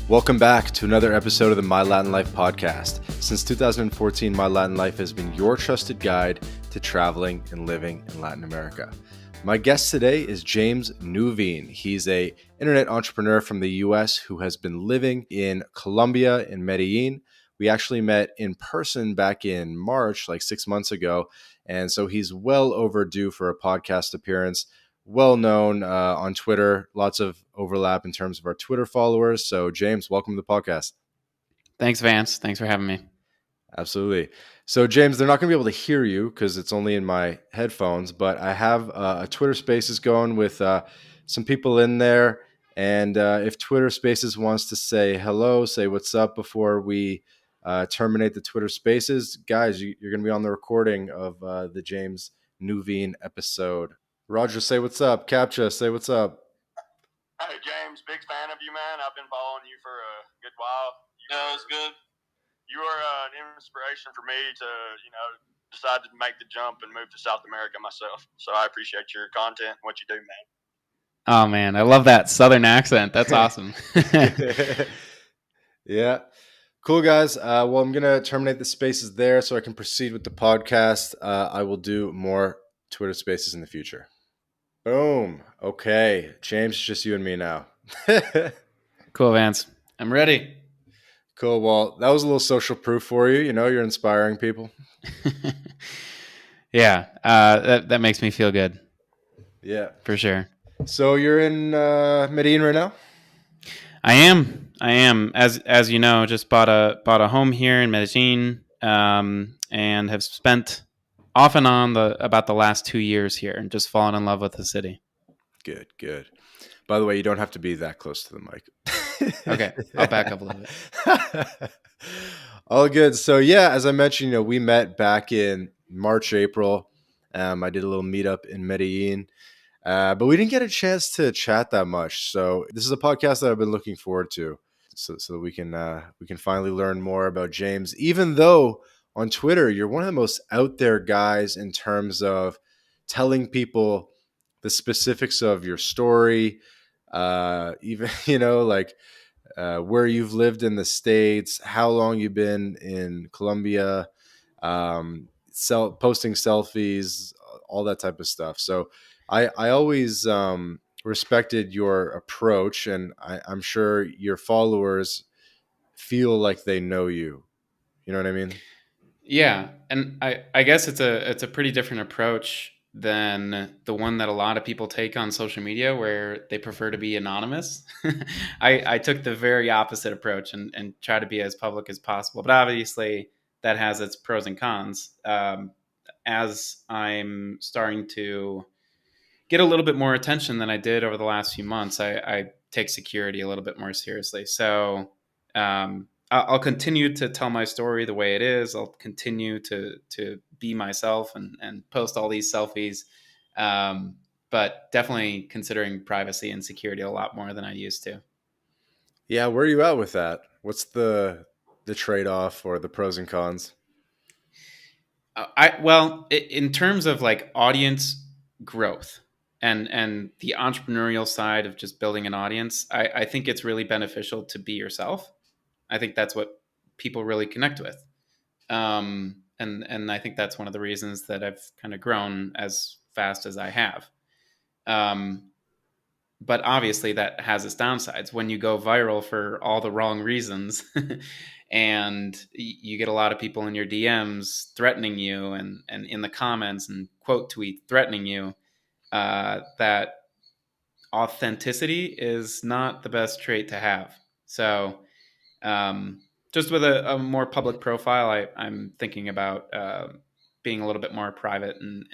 Welcome back to another episode of the MyLatinLife podcast. Since 2014, MyLatinLife has been your trusted guide to traveling and living in Latin America. My guest today is James Nuveen. He's an internet entrepreneur from the US who has been living in Colombia, in Medellín. We actually met in person back in March, like 6 months ago. And so he's well overdue for a podcast appearance. Well known on Twitter, lots of overlap in terms of our Twitter followers. So James, welcome to the podcast. Thanks, Vance. Thanks for having me. Absolutely. So James, they're not going to be able to hear you because it's only in my headphones, but I have a Twitter Spaces going with some people in there. And if Twitter Spaces wants to say hello, say what's up before we terminate the Twitter Spaces, guys, you're going to be on the recording of the James Nuveen episode. Roger, say what's up. Captcha, say what's up. Hey, James, big fan of you, man. I've been following you for a good while. It's good. You are an inspiration for me to, decide to make the jump and move to South America myself. So I appreciate your content and what you do, man. Oh, man. I love that Southern accent. That's awesome. Yeah. Cool, guys. Well, I'm going to terminate the spaces there so I can proceed with the podcast. I will do more Twitter Spaces in the future. Boom. Okay. James, it's just you and me now. Cool, Vance. I'm ready. Cool. Well, that was a little social proof for you. You're inspiring people. Yeah. That makes me feel good. Yeah. For sure. So you're in Medellín right now? I am. As you know, just bought a home here in Medellín, and have spent off and on about the last 2 years here and just fallen in love with the city. Good. By the way, you don't have to be that close to the mic. Okay, I'll back up a little bit. All good. So yeah, as I mentioned, we met back in March, April. I did a little meetup in Medellín, but we didn't get a chance to chat that much. So this is a podcast that I've been looking forward to, so that we can finally learn more about James. Even though on Twitter, you're one of the most out there guys in terms of telling people the specifics of your story, even, where you've lived in the States, how long you've been in Colombia, posting selfies, all that type of stuff. So I always respected your approach, and I'm sure your followers feel like they know you. You know what I mean? Yeah, and I guess it's a pretty different approach than the one that a lot of people take on social media, where they prefer to be anonymous. I took the very opposite approach and try to be as public as possible. But obviously, that has its pros and cons. As I'm starting to get a little bit more attention than I did over the last few months, I take security a little bit more seriously. So I'll continue to tell my story the way it is. I'll continue to be myself and post all these selfies, but definitely considering privacy and security a lot more than I used to. Yeah, where are you at with that? What's the trade-off or the pros and cons? In terms of like audience growth and the entrepreneurial side of just building an audience, I think it's really beneficial to be yourself. I think that's what people really connect with. And I think that's one of the reasons that I've kind of grown as fast as I have. But obviously that has its downsides. When you go viral for all the wrong reasons and you get a lot of people in your DMs threatening you and in the comments and quote tweet threatening you, that authenticity is not the best trait to have. So just with a more public profile, I'm thinking about being a little bit more private and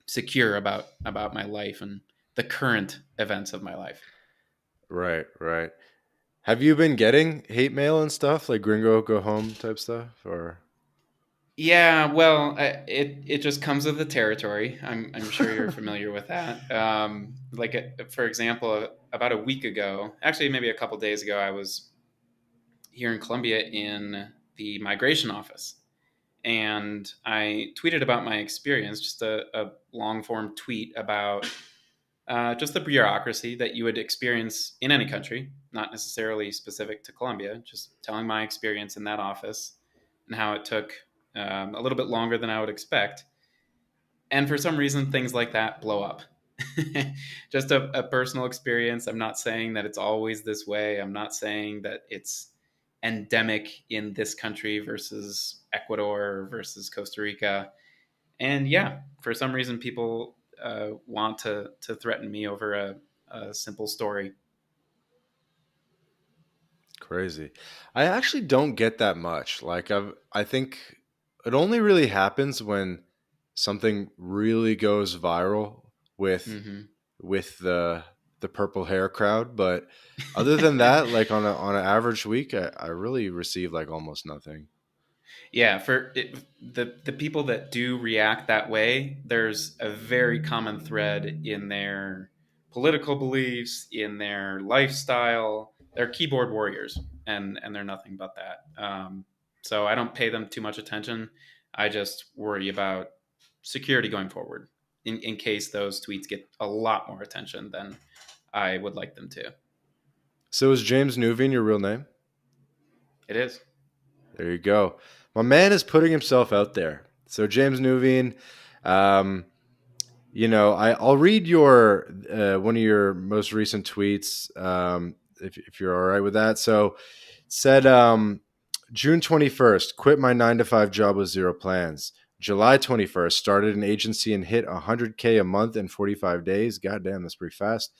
secure about my life and the current events of my life. Right. Have you been getting hate mail and stuff, like gringo go home type stuff, or? Yeah, well, it just comes with the territory. I'm sure you're familiar with that. For example, about a week ago, actually maybe a couple days ago, I was here in Colombia in the migration office, and I tweeted about my experience, just a long form tweet about just the bureaucracy that you would experience in any country, not necessarily specific to Colombia, just telling my experience in that office and how it took a little bit longer than I would expect. And for some reason, things like that blow up. Just a personal experience. I'm not saying that it's always this way. I'm not saying that it's endemic in this country versus Ecuador versus Costa Rica. And yeah, for some reason, people want to threaten me over a simple story. Crazy. I actually don't get that much. Like I think it only really happens when something really goes viral with Hmm. with the purple hair crowd, but other than that, like on an average week, I really receive like almost nothing. Yeah, for the people that do react that way, there's a very common thread in their political beliefs, in their lifestyle. They're keyboard warriors, and they're nothing but that. So I don't pay them too much attention. I just worry about security going forward, in case those tweets get a lot more attention than I would like them to. So is James Newveen your real name? It is. There you go. My man is putting himself out there. So James Newveen, um, I'll read your one of your most recent tweets, if you're all right with that. So it said June 21st, quit my 9 to 5 job with zero plans. July 21st, started an agency and hit 100K a month in 45 days. God damn, that's pretty fast.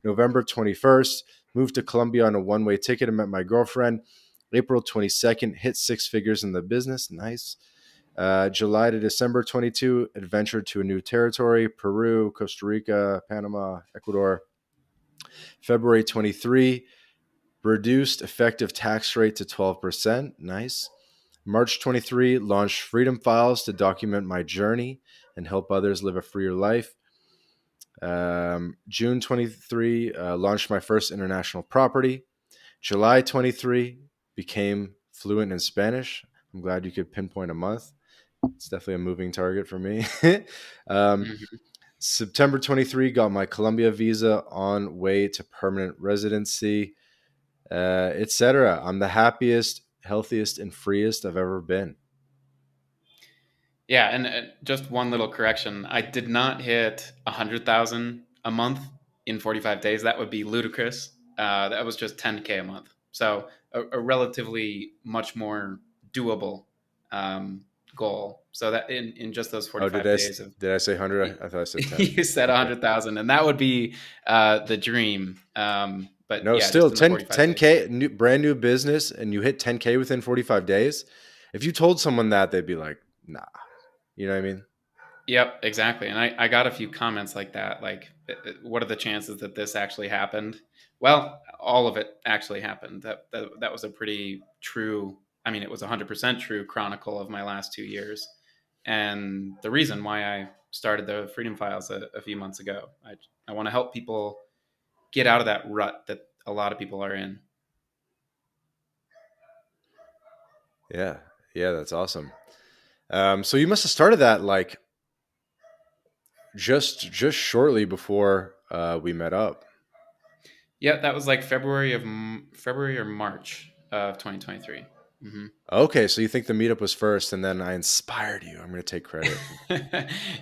November 21st, moved to Colombia on a one-way ticket and met my girlfriend. April 22nd, hit 6 figures in the business. Nice. July to December 22, adventured to a new territory, Peru, Costa Rica, Panama, Ecuador. February 23, reduced effective tax rate to 12%. Nice. March 23, launched Freedom Files to document my journey and help others live a freer life. June 23, launched my first international property. July 23, became fluent in Spanish. I'm glad you could pinpoint a month. It's definitely a moving target for me. um, Mhm. September 23, got my Colombia visa on way to permanent residency, etc. I'm the happiest, healthiest, and freest I've ever been. Yeah, and just one little correction: I did not hit 100,000 a month in 45 days. That would be ludicrous. That was just 10K a month, so a relatively much more doable um, goal. So that in just those Oh, 45 days of did I say 100? I thought I said 10. you said Okay. 100,000, and that would be the dream. But No, yeah, still just in the 10, 45 days. 10K, brand new business, and you hit 10K within 45 days. If you told someone that, they'd be like, nah. You know what I mean? Yep, exactly. And I got a few comments like that. Like, what are the chances that this actually happened? Well, all of it actually happened. That was a pretty true, I mean, it was 100% true chronicle of my last 2 years. And the reason why I started the Freedom Files a few months ago. I want to help people get out of that rut that a lot of people are in. Yeah. Yeah, that's awesome. So you must have started that like just shortly before we met up. Yeah, that was like February or March of 2023. Mm-hmm. Okay, so you think the meetup was first, and then I inspired you. I'm going to take credit.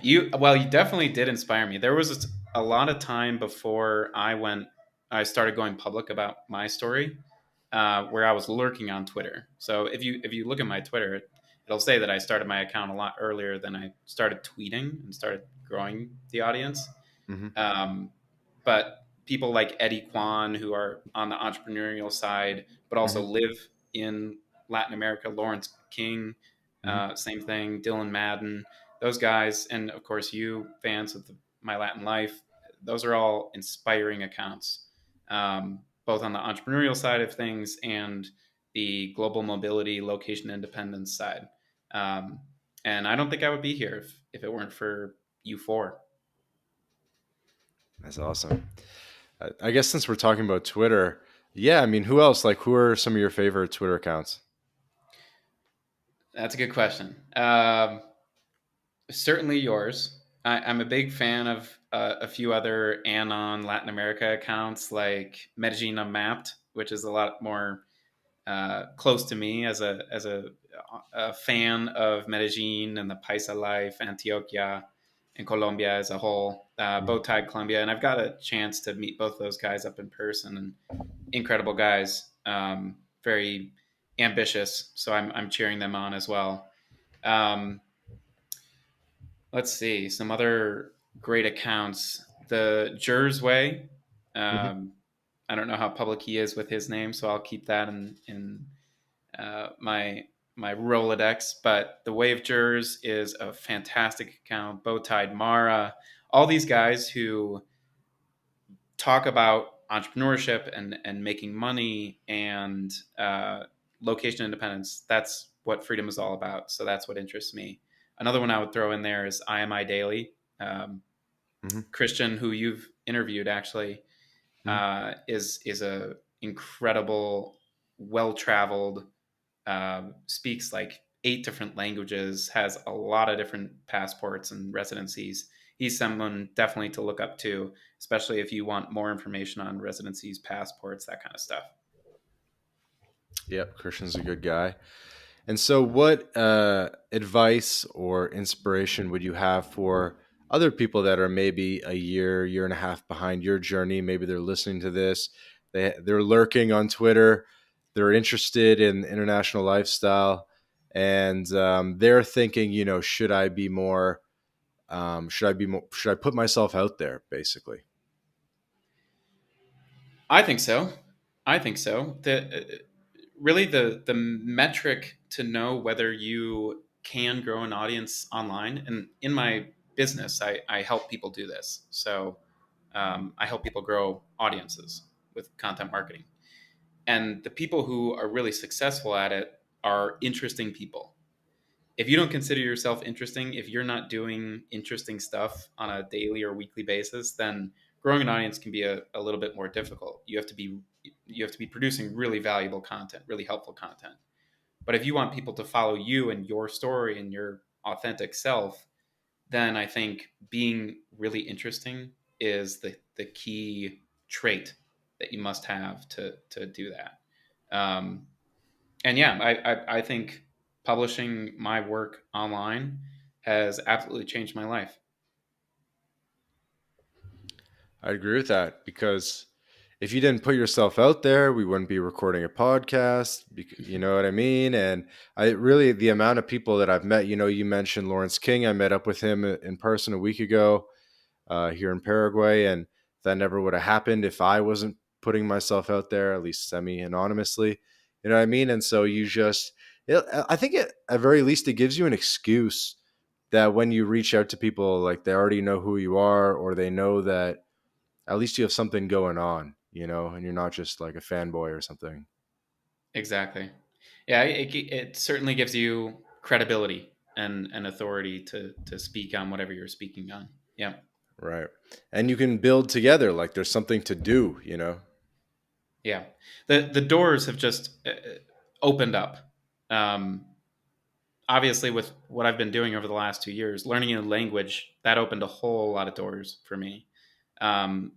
You definitely did inspire me. There was a lot of time before I started going public about my story, where I was lurking on Twitter. So if you look at my Twitter, it'll say that I started my account a lot earlier than I started tweeting and started growing the audience. Hmm. Um, but people like Eddie Kwan, who are on the entrepreneurial side, but also Hmm. live in Latin America, Lawrence King, Hmm. same thing, Dylan Madden, those guys, and of course you fans of My Latin Life, those are all inspiring accounts, both on the entrepreneurial side of things and the global mobility, location independence side. Um, and I don't think I would be here if it weren't for you four. That's awesome. I guess since we're talking about Twitter, yeah, I mean, who else? Like, who are some of your favorite Twitter accounts? That's a good question. Certainly yours. I'm a big fan of a few other Anon Latin America accounts like Medellín Mapped. which is a lot more close to me as a fan of Medellin and the Paisa life, Antioquia, and Colombia as a whole. Bow tied Colombia, and I've got a chance to meet both those guys up in person, and incredible guys, very ambitious. So I'm cheering them on as well. Um, let's see some other great accounts. The Jers Way. Mm-hmm. I don't know how public he is with his name, so I'll keep that in my Rolodex. But the Way of Jers is a fantastic account. Bowtied Mara, all these guys who talk about entrepreneurship and making money and location independence. That's what freedom is all about. So that's what interests me. Another one I would throw in there is IMI Daily. Mm-hmm. Christian, who you've interviewed, actually is a incredible, well traveled, speaks like 8 different languages, has a lot of different passports and residencies. He's someone definitely to look up to, especially if you want more information on residencies, passports, that kind of stuff. Yep, Christian's a good guy. And so, what advice or inspiration would you have for other people that are maybe a year and a half behind your journey? Maybe they're listening to this, they're lurking on Twitter, they're interested in international lifestyle, and they're thinking, should I be more? Should I be more? Should I put myself out there? Basically, I think so. I think so. Really the metric to know whether you can grow an audience online, and in my business, I help people do this. So I help people grow audiences with content marketing, and the people who are really successful at it are interesting people. If you don't consider yourself interesting, if you're not doing interesting stuff on a daily or weekly basis, then growing an audience can be a little bit more difficult. You have to be producing really valuable content, really helpful content. But if you want people to follow you and your story and your authentic self, then I think being really interesting is the key trait that you must have to do that. Um, and yeah, I think publishing my work online has absolutely changed my life. I agree with that because if you didn't put yourself out there, we wouldn't be recording a podcast. You know what I mean? And I really, the amount of people that I've met, you mentioned Lawrence King. I met up with him in person a week ago here in Paraguay, and that never would have happened if I wasn't putting myself out there, at least semi-anonymously. You know what I mean? And so I think at very least, it gives you an excuse that when you reach out to people, like they already know who you are, or they know that at least you have something going on, and you're not just like a fanboy or something. Exactly. Yeah, it certainly gives you credibility and authority to speak on whatever you're speaking on. Yeah. Right. And you can build together, like there's something to do. Yeah. The doors have just opened up. Um, Obviously, with what I've been doing over the last 2 years, learning a language, that opened a whole lot of doors for me. Um,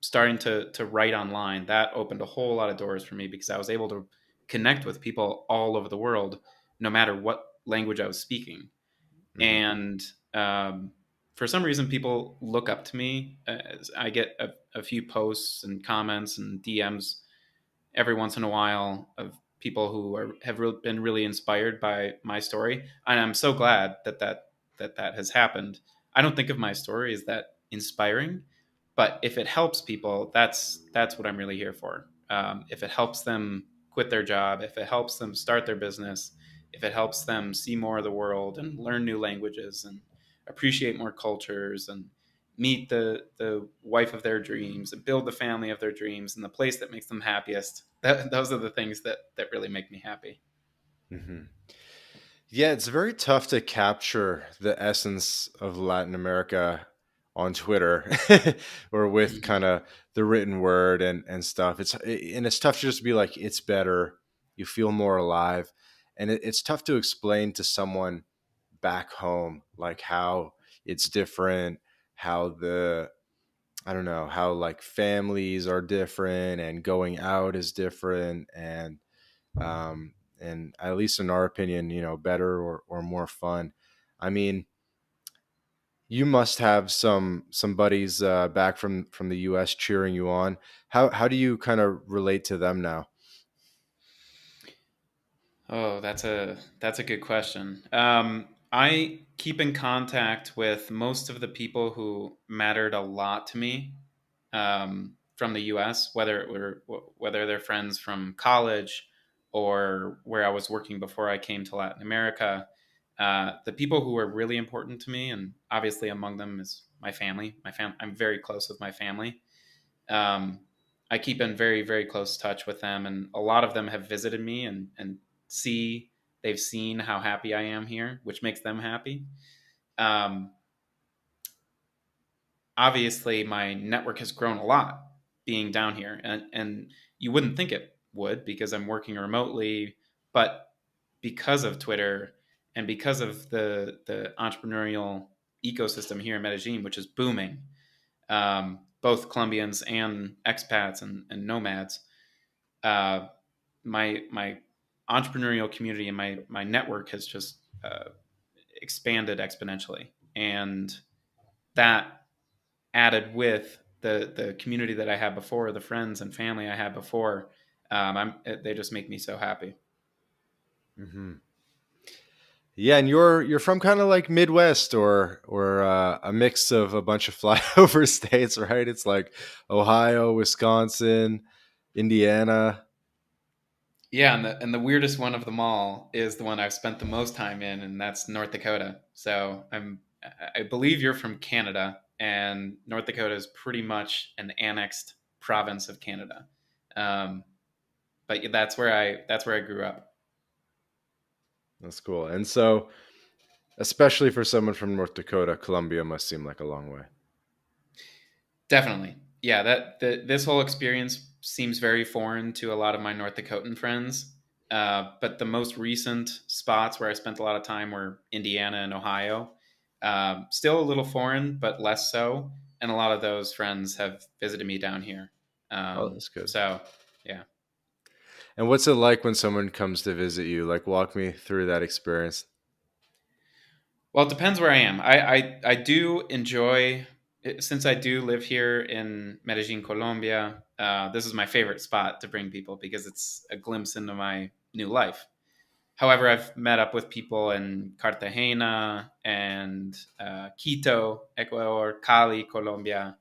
Starting to write online, that opened a whole lot of doors for me because I was able to connect with people all over the world, no matter what language I was speaking. Hmm. And for some reason, people look up to me. I get a few posts and comments and DMs every once in a while of people who have been really inspired by my story, and I'm so glad that has happened. I don't think of my story as that inspiring, but if it helps people, that's what I'm really here for. If it helps them quit their job, if it helps them start their business, if it helps them see more of the world and learn new languages and appreciate more cultures and meet the wife of their dreams and build the family of their dreams and the place that makes them happiest. Those are the things that really make me happy. Hmm. Yeah, it's very tough to capture the essence of Latin America on Twitter or with Mhm. kind of the written word and stuff. It's tough to just be like, it's better. You feel more alive. And it's tough to explain to someone back home, like how it's different, how I don't know how like families are different and going out is different, and at least in our opinion, better or more fun. I mean, you must have some buddies back from the U.S. cheering you on. How do you kind of relate to them now? Oh, that's a good question. I keep in contact with most of the people who mattered a lot to me from the U.S., whether they're friends from college or where I was working before I came to Latin America. The people who were really important to me, and obviously among them is my family. I'm very close with my family. Um, I keep in very, very close touch with them, and a lot of them have visited me and see they've seen how happy I am here, which makes them happy. Um, Obviously, my network has grown a lot being down here, and you wouldn't think it would because I'm working remotely, but because of Twitter and because of the entrepreneurial ecosystem here in Medellin, which is booming, both Colombians and expats and nomads. Uh, my entrepreneurial community and my network has just expanded exponentially, and that added with the community that I had before, the friends and family I had before, they just make me so happy. Hmm. Yeah, and you're from kind of like Midwest or a mix of a bunch of flyover states, right? It's like Ohio, Wisconsin, Indiana. Yeah, and the weirdest one of them all is the one I've spent the most time in, and that's North Dakota. So I believe you're from Canada, and North Dakota is pretty much an annexed province of Canada. Um, but yeah, that's where I grew up. That's cool. And so, especially for someone from North Dakota, Colombia must seem like a long way. Definitely. Yeah, this whole experience seems very foreign to a lot of my North Dakotan friends. But the most recent spots where I spent a lot of time were Indiana and Ohio. Still a little foreign, but less so. And a lot of those friends have visited me down here. Oh, that's good. So, yeah. And what's it like when someone comes to visit you? Like, walk me through that experience. Well, it depends where I am. I do enjoy, since I do live here in Medellin, Colombia. This is my favorite spot to bring people because it's a glimpse into my new life. However, I've met up with people in Cartagena and Quito, Ecuador, Cali, Colombia,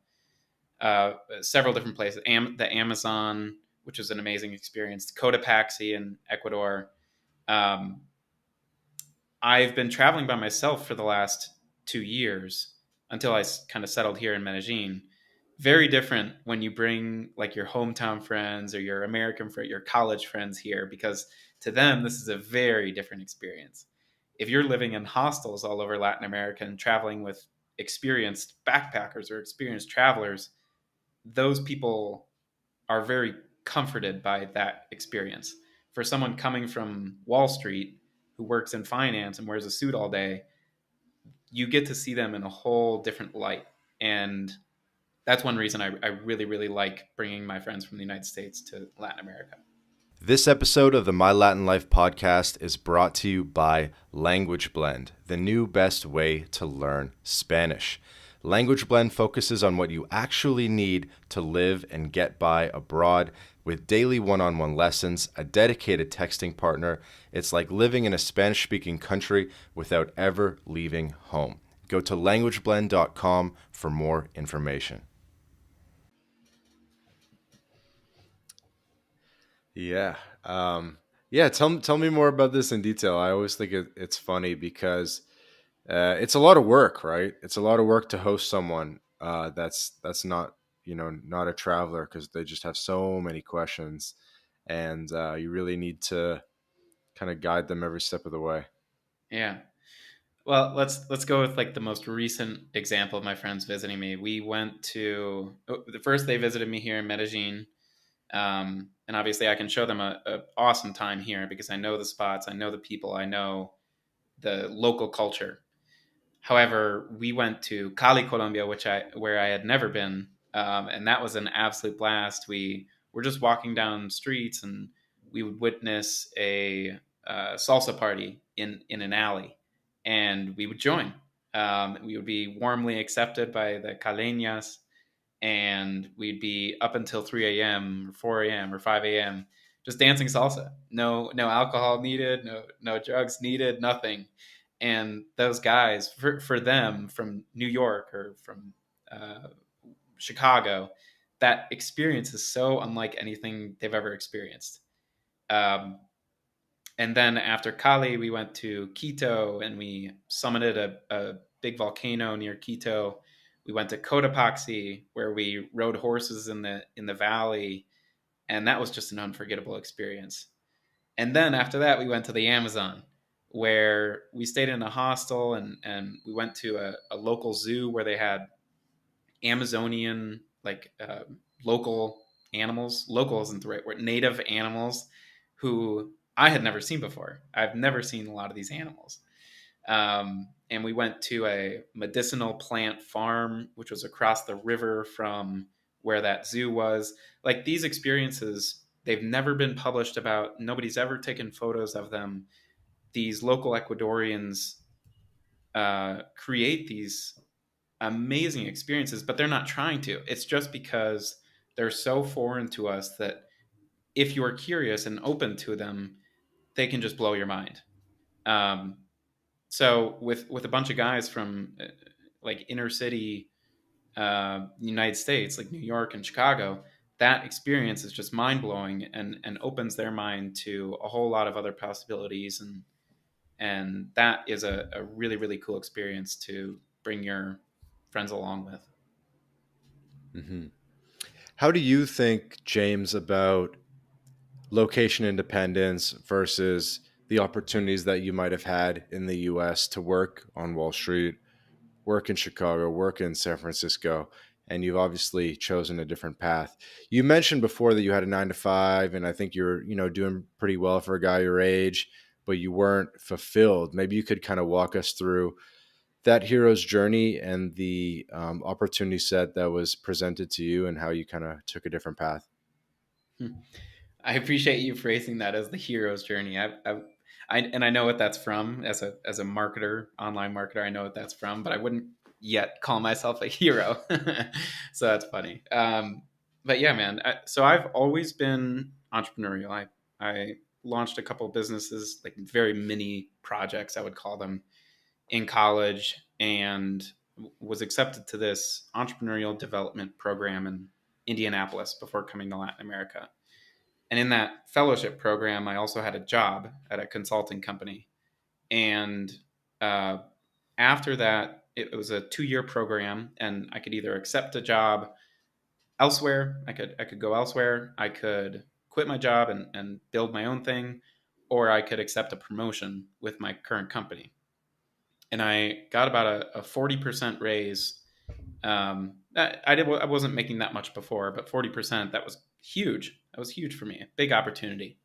several different places. The Amazon, which was an amazing experience. Cotopaxi in Ecuador. Um, I've been traveling by myself for the last 2 years until I kind of settled here in Medellin. Very different when you bring like your hometown friends or your American friend, your college friends here, because to them this is a very different experience. If you're living in hostels all over Latin America and traveling with experienced backpackers or experienced travelers, those people are very comforted by that experience. For someone coming from Wall Street who works in finance and wears a suit all day, you get to see them in a whole different light. And that's one reason I really, really like bringing my friends from the United States to Latin America. This episode of the My Latin Life podcast is brought to you by Language Blend, the new best way to learn Spanish. Language Blend focuses on what you actually need to live and get by abroad with daily one-on-one lessons, a dedicated texting partner. It's like living in a Spanish-speaking country without ever leaving home. Go to languageblend.com for more information. Yeah. Yeah. Tell me more about this in detail. I always think it's funny because it's a lot of work, right? It's a lot of work to host someone that's not not a traveler because they just have so many questions, and you really need to kind of guide them every step of the way. Yeah. Well, let's go with like the most recent example of my friends visiting me. We went to the first they visited me here in Medellin. And obviously I can show them a awesome time here because I know the spots, I know the people, I know the local culture. However, we went to Cali, Colombia, where I had never been, And that was an absolute blast. We were just walking down streets, and we would witness a salsa party in an alley, and we would join. We would be warmly accepted by the caleñas, and we'd be up until 3 a.m. or 4 a.m. or 5 a.m. just dancing salsa. No alcohol needed, no drugs needed, nothing. And those guys, for them from New York or from uh, Chicago, that experience is so unlike anything they've ever experienced. Um, and then after Cali, we went to Quito and we summited a big volcano near Quito. We went to Cotopaxi, where we rode horses in the valley, and that was just an unforgettable experience. And then after that, we went to the Amazon, where we stayed in a hostel, and we went to a local zoo where they had Amazonian, like local animals. Local isn't the right word. Native animals who I had never seen before. I've never seen a lot of these animals. And we went to a medicinal plant farm, which was across the river from where that zoo was. Like, these experiences, they've never been published about. Nobody's ever taken photos of them. These local Ecuadorians create these amazing experiences, but they're not trying to. It's just because they're so foreign to us that if you are curious and open to them, they can just blow your mind. Um, so with a bunch of guys from like inner city United States, like New York and Chicago, that experience is just mind blowing and opens their mind to a whole lot of other possibilities, and that is a really really cool experience to bring your friends along with. Hmm. How do you think, James, about location independence versus the opportunities that you might have had in the US to work on Wall Street, work in Chicago, work in San Francisco, and you've obviously chosen a different path. You mentioned before that you had a 9 to 5, and I think you're, doing pretty well for a guy your age, but you weren't fulfilled. Maybe you could kind of walk us through that hero's journey and the opportunity set that was presented to you and how you kind of took a different path. I appreciate you phrasing that as the hero's journey. I know what that's from as a marketer, online marketer. I know what that's from, but I wouldn't yet call myself a hero. So that's funny. But yeah, man. So I've always been entrepreneurial. I launched a couple of businesses, like very mini projects, I would call them, in college, and was accepted to this entrepreneurial development program in Indianapolis before coming to Latin America. And in that fellowship program, I also had a job at a consulting company. And uh, after that, it was a 2 year program, and I could either accept a job elsewhere. I could go elsewhere. I could quit my job and build my own thing, or I could accept a promotion with my current company. And I got about a 40% raise. I wasn't making that much before, but 40%, that was huge. That was huge for me. A big opportunity.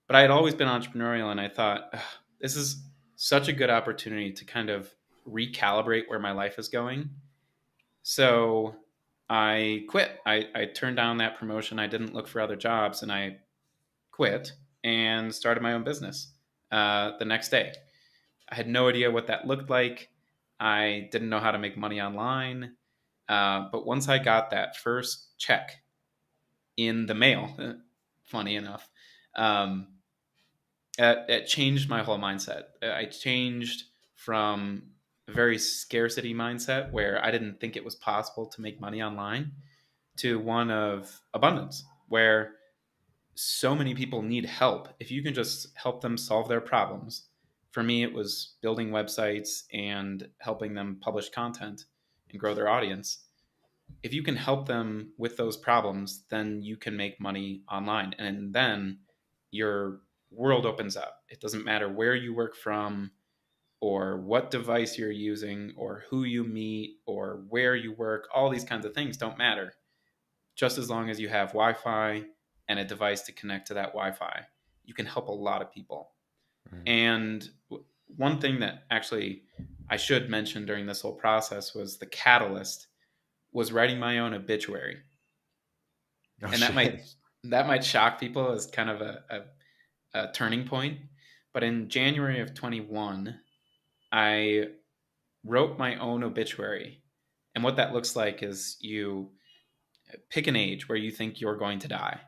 But I had always been entrepreneurial, and I thought, "Ugh, this is such a good opportunity to kind of recalibrate where my life is going." So I quit. I turned down that promotion. I didn't look for other jobs, and I quit and started my own business the next day. I had no idea what that looked like. I didn't know how to make money online. But once I got that first check in the mail, funny enough, um, it changed my whole mindset. I changed from a very scarcity mindset where I didn't think it was possible to make money online to one of abundance, where so many people need help. If you can just help them solve their problems. For me, it was building websites and helping them publish content and grow their audience. If you can help them with those problems, then you can make money online. And then your world opens up. It doesn't matter where you work from, or what device you're using, or who you meet, or where you work. All these kinds of things don't matter. Just as long as you have Wi Fi and a device to connect to that Wi Fi, you can help a lot of people. Mhm. And one thing that actually I should mention during this whole process was the catalyst was writing my own obituary. Oh And shit. that might shock people as kind of a turning point. But in January of 21, I wrote my own obituary. And what that looks like is you pick an age where you think you're going to die,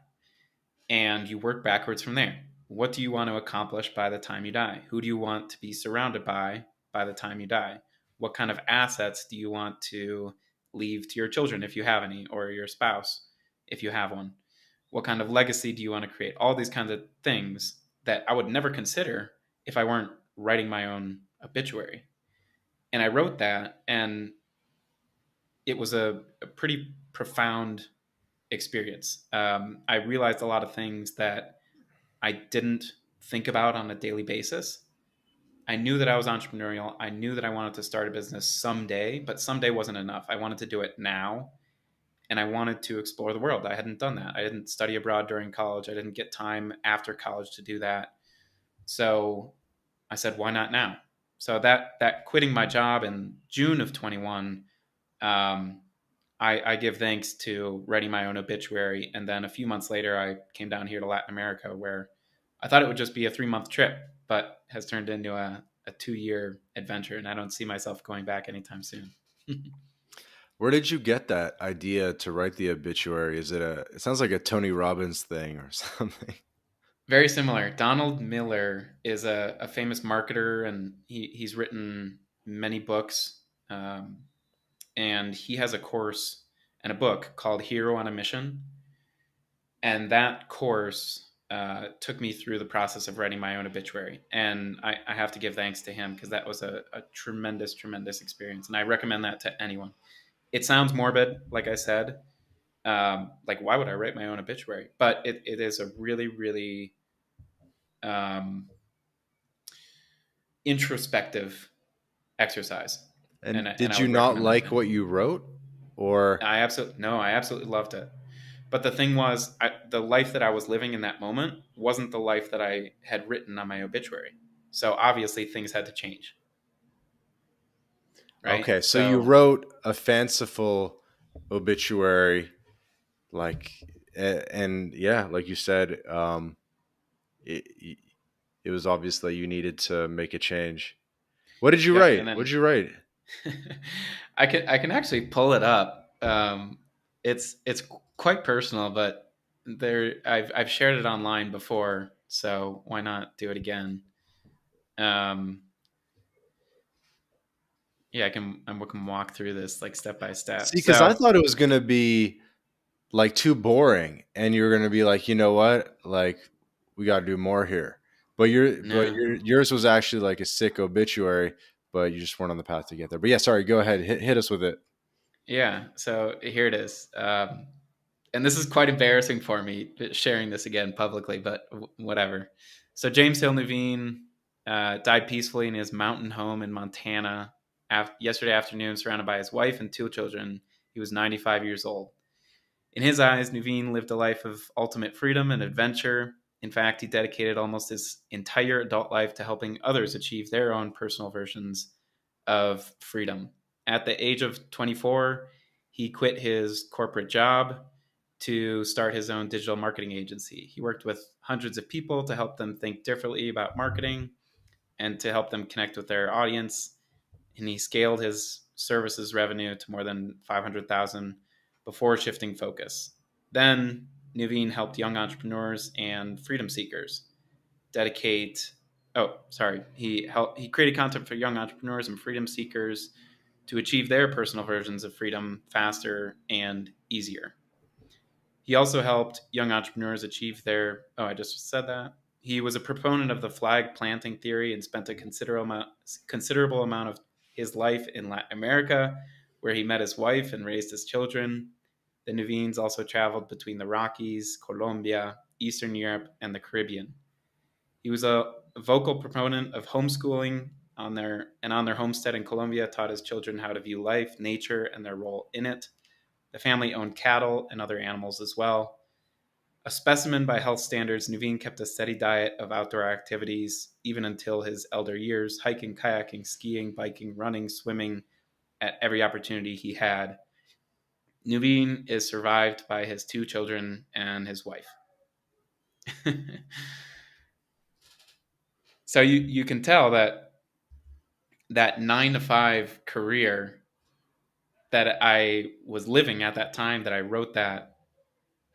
and you work backwards from there. What do you want to accomplish by the time you die? Who do you want to be surrounded by the time you die? What kind of assets do you want to leave to your children if you have any, or your spouse if you have one? What kind of legacy do you want to create? All these kinds of things that I would never consider if I weren't writing my own obituary. And I wrote that, and it was a pretty profound experience. I realized a lot of things that I didn't think about on a daily basis. I knew that I was entrepreneurial. I knew that I wanted to start a business someday, but someday wasn't enough. I wanted to do it now, and I wanted to explore the world. I hadn't done that. I didn't study abroad during college. I didn't get time after college to do that. So I said, why not now? So that quitting my job in June of 21, um, I give thanks to writing my own obituary. And then a few months later, I came down here to Latin America, where I thought it would just be a 3-month trip, but has turned into a 2-year adventure. And I don't see myself going back anytime soon. Where did you get that idea to write the obituary? Is it it sounds like a Tony Robbins thing or something. Very similar. Donald Miller is a famous marketer, and he's written many books. And he has a course and a book called Hero on a Mission. And that course took me through the process of writing my own obituary. And I have to give thanks to him, because that was a tremendous, tremendous experience. And I recommend that to anyone. It sounds morbid, like I said. Like, why would I write my own obituary? But it is a really, really um, introspective exercise. And And did I you would not recommend that to like what anyone. you wrote? Or I absolutely loved it. But the thing was, the life that I was living in that moment wasn't the life that I had written on my obituary. So obviously things had to change, right? okay, so you So wrote a fanciful obituary, like, and yeah, like you said, it, it was obvious that you needed to make a change. What did you yep, write? and What did then you write? I can actually pull it up. It's quite personal, but I've shared it online before, so why not do it again? Um, yeah, I can walk through this like step by step. See, because I So thought it was gonna be like too boring, and you're gonna be like, you know what, like we got to do more here. no, Yours was actually like a sick obituary, but you just weren't on the path to get there. But yeah, sorry, go ahead, hit us with it. yeah. So here it is. And this is quite embarrassing for me sharing this again publicly, but whatever. So James Hill Nuveen died peacefully in his mountain home in Montana yesterday afternoon, surrounded by his wife and 2 children. He was 95 years old. In his eyes, Nuveen lived a life of ultimate freedom and adventure. In fact, he dedicated almost his entire adult life to helping others achieve their own personal versions of freedom. At the age of 24, he quit his corporate job to start his own digital marketing agency. He worked with hundreds of people to help them think differently about marketing and to help them connect with their audience. And he scaled his services revenue to more than 500,000 before shifting focus. Then Nuveen helped young entrepreneurs and freedom seekers dedicate. Oh, sorry. He created content for young entrepreneurs and freedom seekers to achieve their personal versions of freedom faster and easier. He also helped young entrepreneurs achieve their. Oh, I just said that. He was a proponent of the flag planting theory and spent a considerable amount of his life in Latin America, where he met his wife and raised his children. The Nuveen's also traveled between the Rockies, Colombia, Eastern Europe, and the Caribbean. He was a vocal proponent of homeschooling on their homestead in Colombia, taught his children how to view life, nature, and their role in it. The family owned cattle and other animals as well. A specimen by health standards, Nuveen kept a steady diet of outdoor activities even until his elder years, hiking, kayaking, skiing, biking, running, swimming at every opportunity he had. Nuveen is survived by his 2 children and his wife. So you can tell that 9 to 5 career that I was living at that time that I wrote that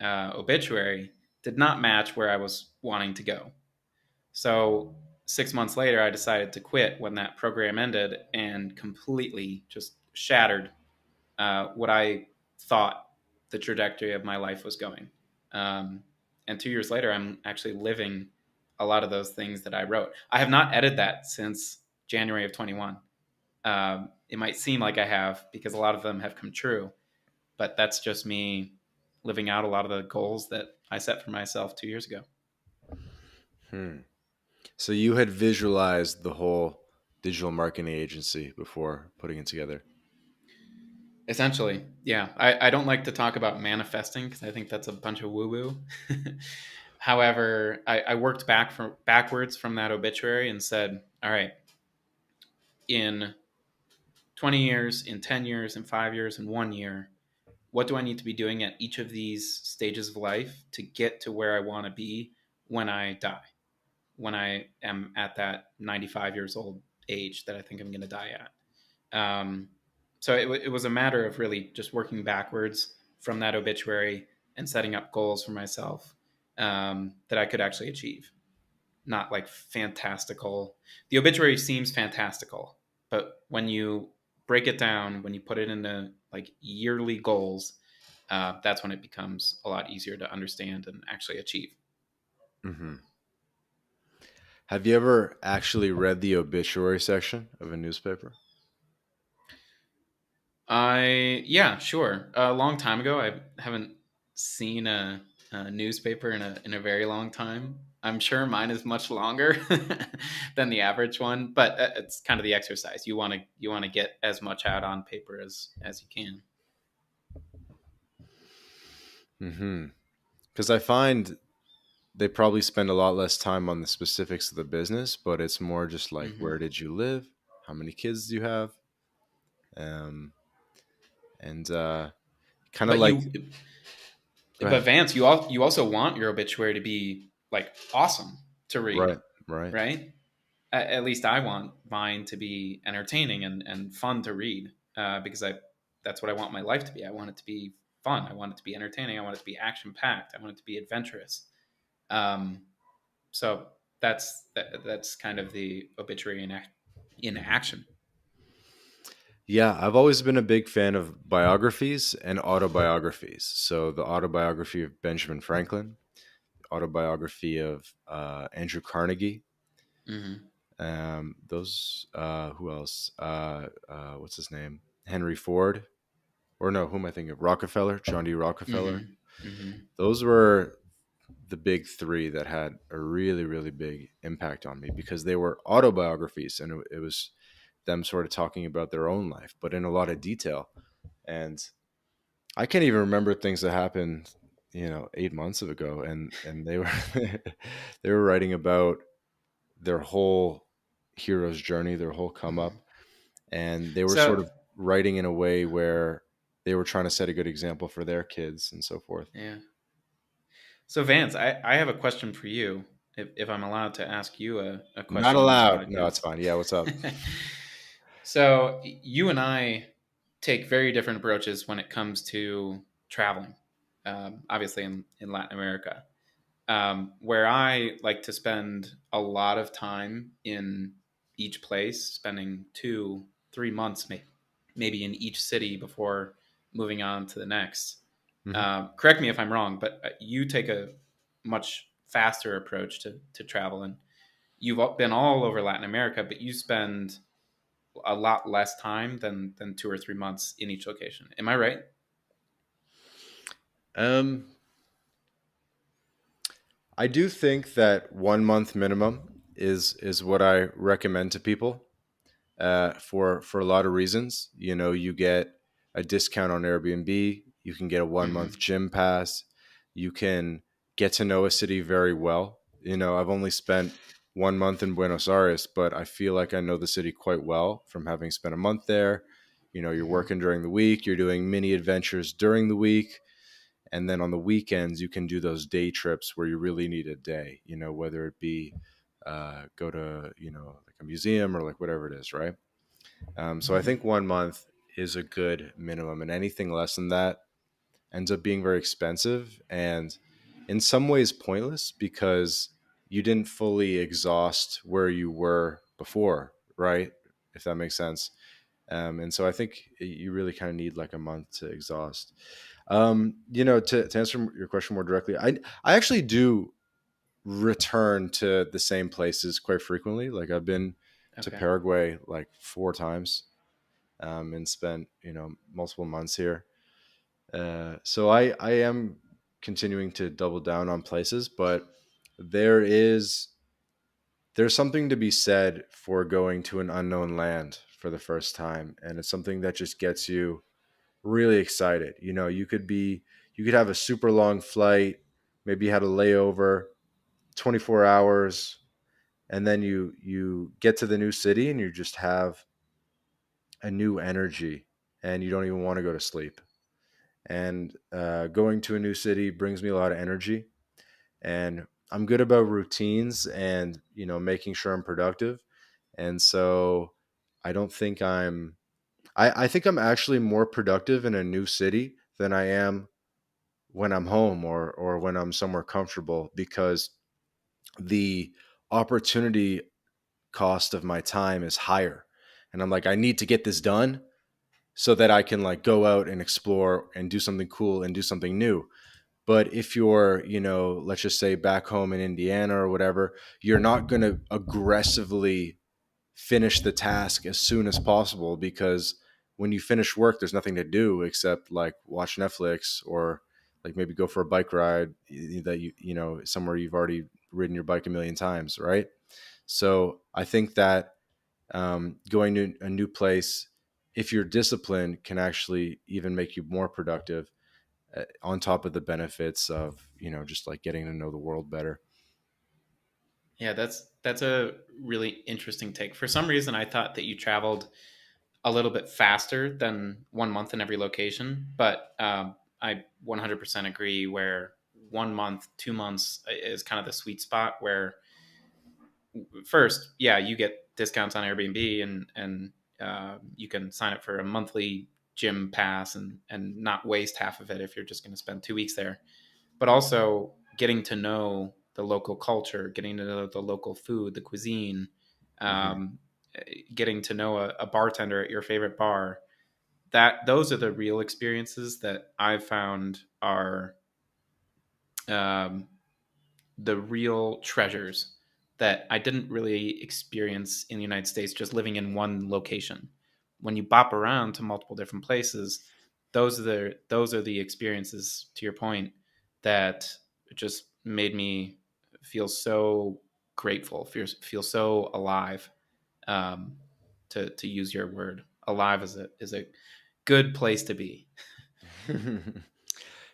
obituary did not match where I was wanting to go. So 6 months later, I decided to quit when that program ended and completely just shattered what I thought the trajectory of my life was going. And 2 years later, I'm actually living a lot of those things that I wrote. I have not edited that since January of 21. It might seem like I have because a lot of them have come true, but that's just me living out a lot of the goals that I set for myself 2 years ago. So you had visualized the whole digital marketing agency before putting it together. Essentially, yeah. I don't like to talk about manifesting because I think that's a bunch of woo-woo. However, I worked backwards from that obituary and said, all right, in 20 years, in 10 years, in 5 years, in 1 year, what do I need to be doing at each of these stages of life to get to where I want to be when I die, when I am at that 95 years old age that I think I'm going to die at. So it was a matter of really just working backwards from that obituary and setting up goals for myself that I could actually achieve. Not like fantastical. The obituary seems fantastical, but when you break it down, when you put it into like yearly goals, that's when it becomes a lot easier to understand and actually achieve. Mm-hmm. Have you ever actually read the obituary section of a newspaper? Yeah, sure. A long time ago, I haven't seen a newspaper in a very long time. I'm sure mine is much longer than the average one, but it's kind of the exercise. You want to get as much out on paper as you can. Mm-hmm. Because I find they probably spend a lot less time on the specifics of the business, but it's more just like, Hmm. where did you live? How many kids do you have? Um, and kind of But like, go but ahead. Vance, you also want your obituary to be like awesome to read, Right, right. right? At least I want mine to be entertaining and fun to read because that's what I want my life to be. I want it to be fun. I want it to be entertaining. I want it to be action packed. I want it to be adventurous. Um, so that's kind of the obituary in action. Yeah, I've always been a big fan of biographies and autobiographies. So the autobiography of Benjamin Franklin, autobiography of Andrew Carnegie. Hmm. Those who else? What's his name? Henry Ford, or no? Who am I thinking of? Rockefeller, John D. Rockefeller. Hmm. Hmm. Those were the big three that had a really, really big impact on me because they were autobiographies, and it was them sort of talking about their own life, but in a lot of detail. And I can't even remember things that happened, 8 months ago, and they were they were writing about their whole hero's journey, their whole come up, and they were sort So of writing in a way where they were trying to set a good example for their kids and so forth. yeah. So Vance, I have a question for you. If I'm allowed to ask you a Not question on this allowed. No, it's podcast. fine. Yeah, what's up? So you and I take very different approaches when it comes to traveling. Obviously, in Latin America, where I like to spend a lot of time in each place, spending 2, 3 months, maybe in each city before moving on to the next. Hmm. Correct me if I'm wrong, but you take a much faster approach to travel, and you've been all over Latin America, but you spend a lot less time than 2 or 3 months in each location. Am I right? Um, I do think that 1 month minimum is what I recommend to people for a lot of reasons. You get a discount on Airbnb. You can get a 1 month Mm-hmm. gym pass. You can get to know a city very well. I've only spent 1 month in Buenos Aires, but I feel like I know the city quite well from having spent a month there. You're Hmm. working during the week, you're doing mini adventures during the week, and then on the weekends you can do those day trips where you really need a day, whether it be go to like a museum or like whatever it is, right? So I think 1 month is a good minimum, and anything less than that ends up being very expensive and in some ways pointless because you didn't fully exhaust where you were before, right? If that makes sense. And so I think you really kind of need like a month to exhaust. To answer your question more directly, I actually do return to the same places quite frequently. Like I've been to Okay. Paraguay like 4 times, and spent multiple months here. So I am continuing to double down on places, but there is there's something to be said for going to an unknown land for the first time, and it's something that just gets you really excited. You could have a super long flight, maybe you had a layover, 24 hours, and then you get to the new city and you just have a new energy and you don't even want to go to sleep. And going to a new city brings me a lot of energy, and I'm good about routines and making sure I'm productive. And so I don't think I think I'm actually more productive in a new city than I am when I'm home or when I'm somewhere comfortable, because the opportunity cost of my time is higher. And I'm like, I need to get this done so that I can like go out and explore and do something cool and do something new. But if you're, let's just say back home in Indiana or whatever, you're not going to aggressively finish the task as soon as possible, because when you finish work, there's nothing to do except like watch Netflix or like maybe go for a bike ride that somewhere you've already ridden your bike a million times, right? So I think that going to a new place, if you're disciplined, can actually even make you more productive, on top of the benefits of just like getting to know the world better. Yeah, that's a really interesting take. For some reason, I thought that you traveled a little bit faster than 1 month in every location, but I 100% agree. Where 1 month, 2 months is kind of the sweet spot. Where first, yeah, you get discounts on Airbnb, and you can sign up for a monthly gym pass and not waste half of it if you're just going to spend 2 weeks there. But also getting to know the local culture, getting to know the local food, the cuisine, Hmm. um, getting to know a bartender at your favorite bar. That those are the real experiences that I've found are um, the real treasures that I didn't really experience in the United States just living in one location. When you bop around to multiple different places, those are the experiences, to your point, that just made me feel so grateful, feel so alive. Um, to use your word, alive is a good place to be.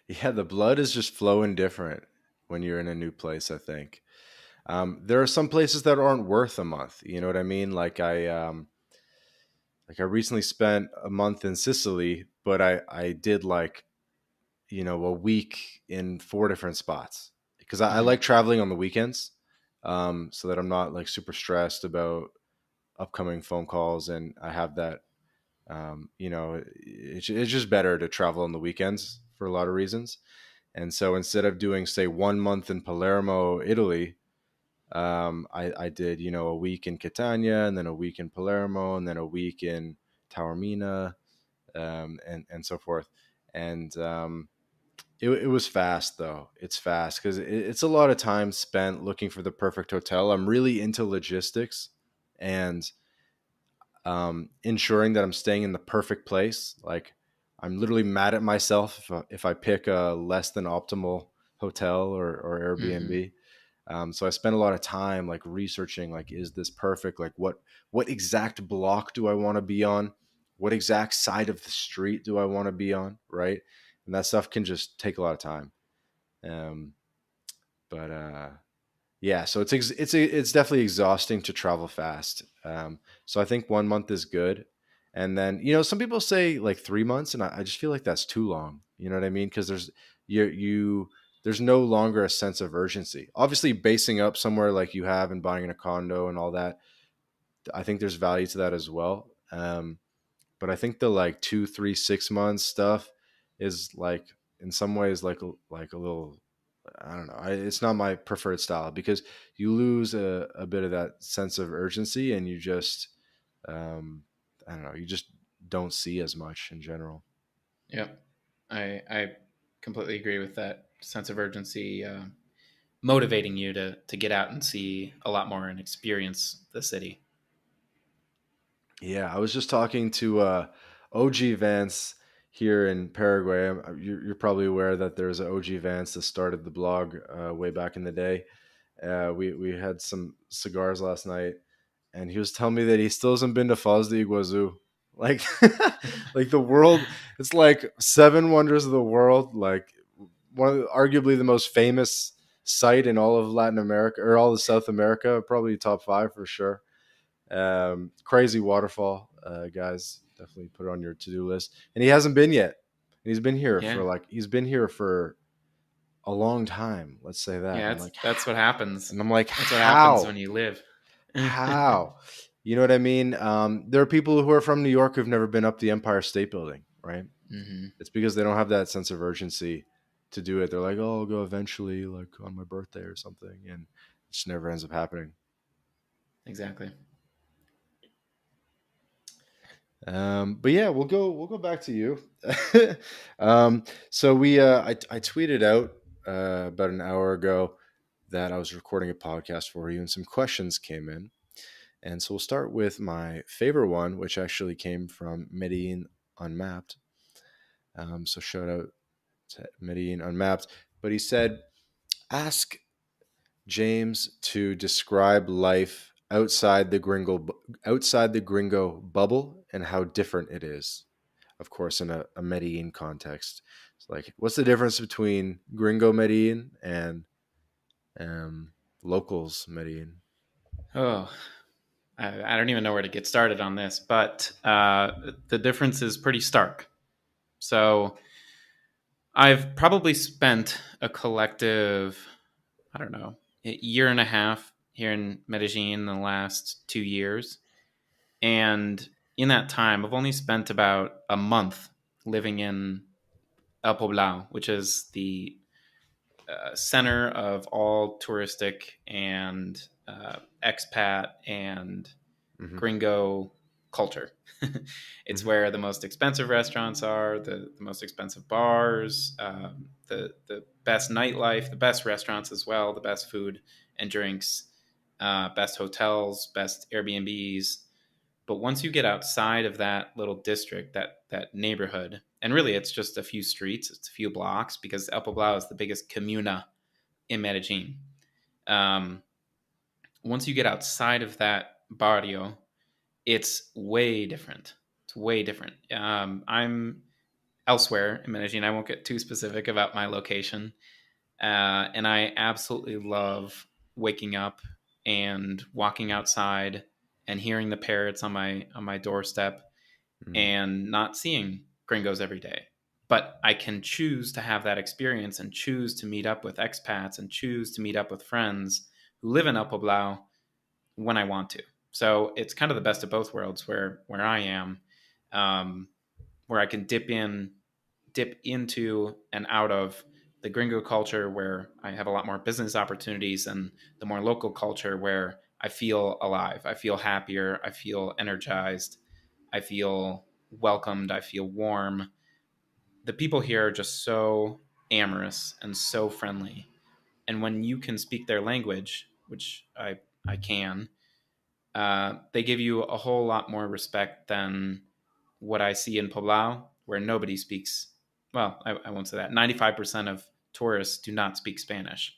Yeah, the blood is just flowing different when you're in a new place, I think. There are some places that aren't worth a month. You know what I mean? Like I recently spent a month in Sicily, but I did like a week in 4 different spots because I Mm-hmm. like traveling on the weekends, so that I'm not like super stressed about upcoming phone calls, and I have that. It's just better to travel on the weekends for a lot of reasons. And so instead of doing, say, 1 month in Palermo, Italy, I did, a week in Catania, and then a week in Palermo, and then a week in Taormina, and so forth. And it was fast, though. It's fast because it's a lot of time spent looking for the perfect hotel. I'm really into logistics and ensuring that I'm staying in the perfect place. Like I'm literally mad at myself if I pick a less than optimal hotel or Mm-hmm. Airbnb. So I spend a lot of time like researching, like, is this perfect? Like what exact block do I want to be on? What exact side of the street do I want to be on? Right. And that stuff can just take a lot of time. Um, but yeah, so it's definitely exhausting to travel fast. So I think 1 month is good, And then, some people say like 3 months, and I just feel like that's too long. You know what I mean? Because there's no longer a sense of urgency. Obviously, basing up somewhere like you have and buying in a condo and all that, I think there's value to that as well. But I think the like 2, 3, 6 months stuff is like in some ways like a little. I don't know. It's not my preferred style because you lose a bit of that sense of urgency, and you just um, I don't know. You just don't see as much in general. Yep. I completely agree with that sense of urgency, motivating you to get out and see a lot more and experience the city. Yeah, I was just talking to OG Vance here in Paraguay. You're probably aware that there's an OG Vance that started the blog way back in the day. We had some cigars last night, and he was telling me that he still hasn't been to Foz de Iguazu. Like, like the world, it's like seven wonders of the world. Like arguably the most famous site in all of Latin America or all of South America, probably top five for sure. Crazy waterfall, guys. Definitely put it on your to-do list. And he hasn't been yet. And Yeah. he's been here for a long time. Let's say that. Yeah, And I'm like, that's what happens. and I'm like, That's what happens when how? you live. How? You know what I mean? There are people who are from New York who've never been up the Empire State Building, right? Hmm. It's because they don't have that sense of urgency to do it. They're like, oh, I'll go eventually, like on my birthday or something. And it just never ends up happening. Exactly. But yeah, we'll go back to you. So I tweeted out about an hour ago that I was recording a podcast for you, and some questions came in. And so we'll start with my favorite one, which actually came from Medellin Unmapped. So shout out to Medellin Unmapped. But he said, ask James to describe life outside the gringo bubble and how different it is. Of course, in a Medellin context. It's like, what's the difference between gringo Medellin and locals Medellin? Oh, I don't even know where to get started on this, but the difference is pretty stark. So I've probably spent a collective, I don't know, a year and a half here in Medellin in the last 2 years. And in that time, I've only spent about a month living in El Poblado, which is the center of all touristic and expat and Mm-hmm. gringo culture. It's Mm-hmm. where the most expensive restaurants are, the most expensive bars, the best nightlife, the best restaurants as well, the best food and drinks, best hotels, best Airbnbs. But once you get outside of that little district, that neighborhood, and really it's just a few streets, it's a few blocks because El Poblado is the biggest comuna in Medellin. Um, Once you get outside of that barrio, it's way different. It's way different. I'm elsewhere in Medellin. I won't get too specific about my location, and I absolutely love waking up and walking outside and hearing the parrots on my doorstep Mm-hmm. and not seeing gringos every day. But I can choose to have that experience and choose to meet up with expats and choose to meet up with friends who live in El Poblado when I want to. So it's kind of the best of both worlds where I am, um, where I can dip into and out of the gringo culture where I have a lot more business opportunities and the more local culture where I feel alive, I feel happier, I feel energized, I feel welcomed, I feel warm. The people here are just so amorous and so friendly. And when you can speak their language, which I can, they give you a whole lot more respect than what I see in Poblao, where nobody speaks. Well, I won't say that. 95% of tourists do not speak Spanish,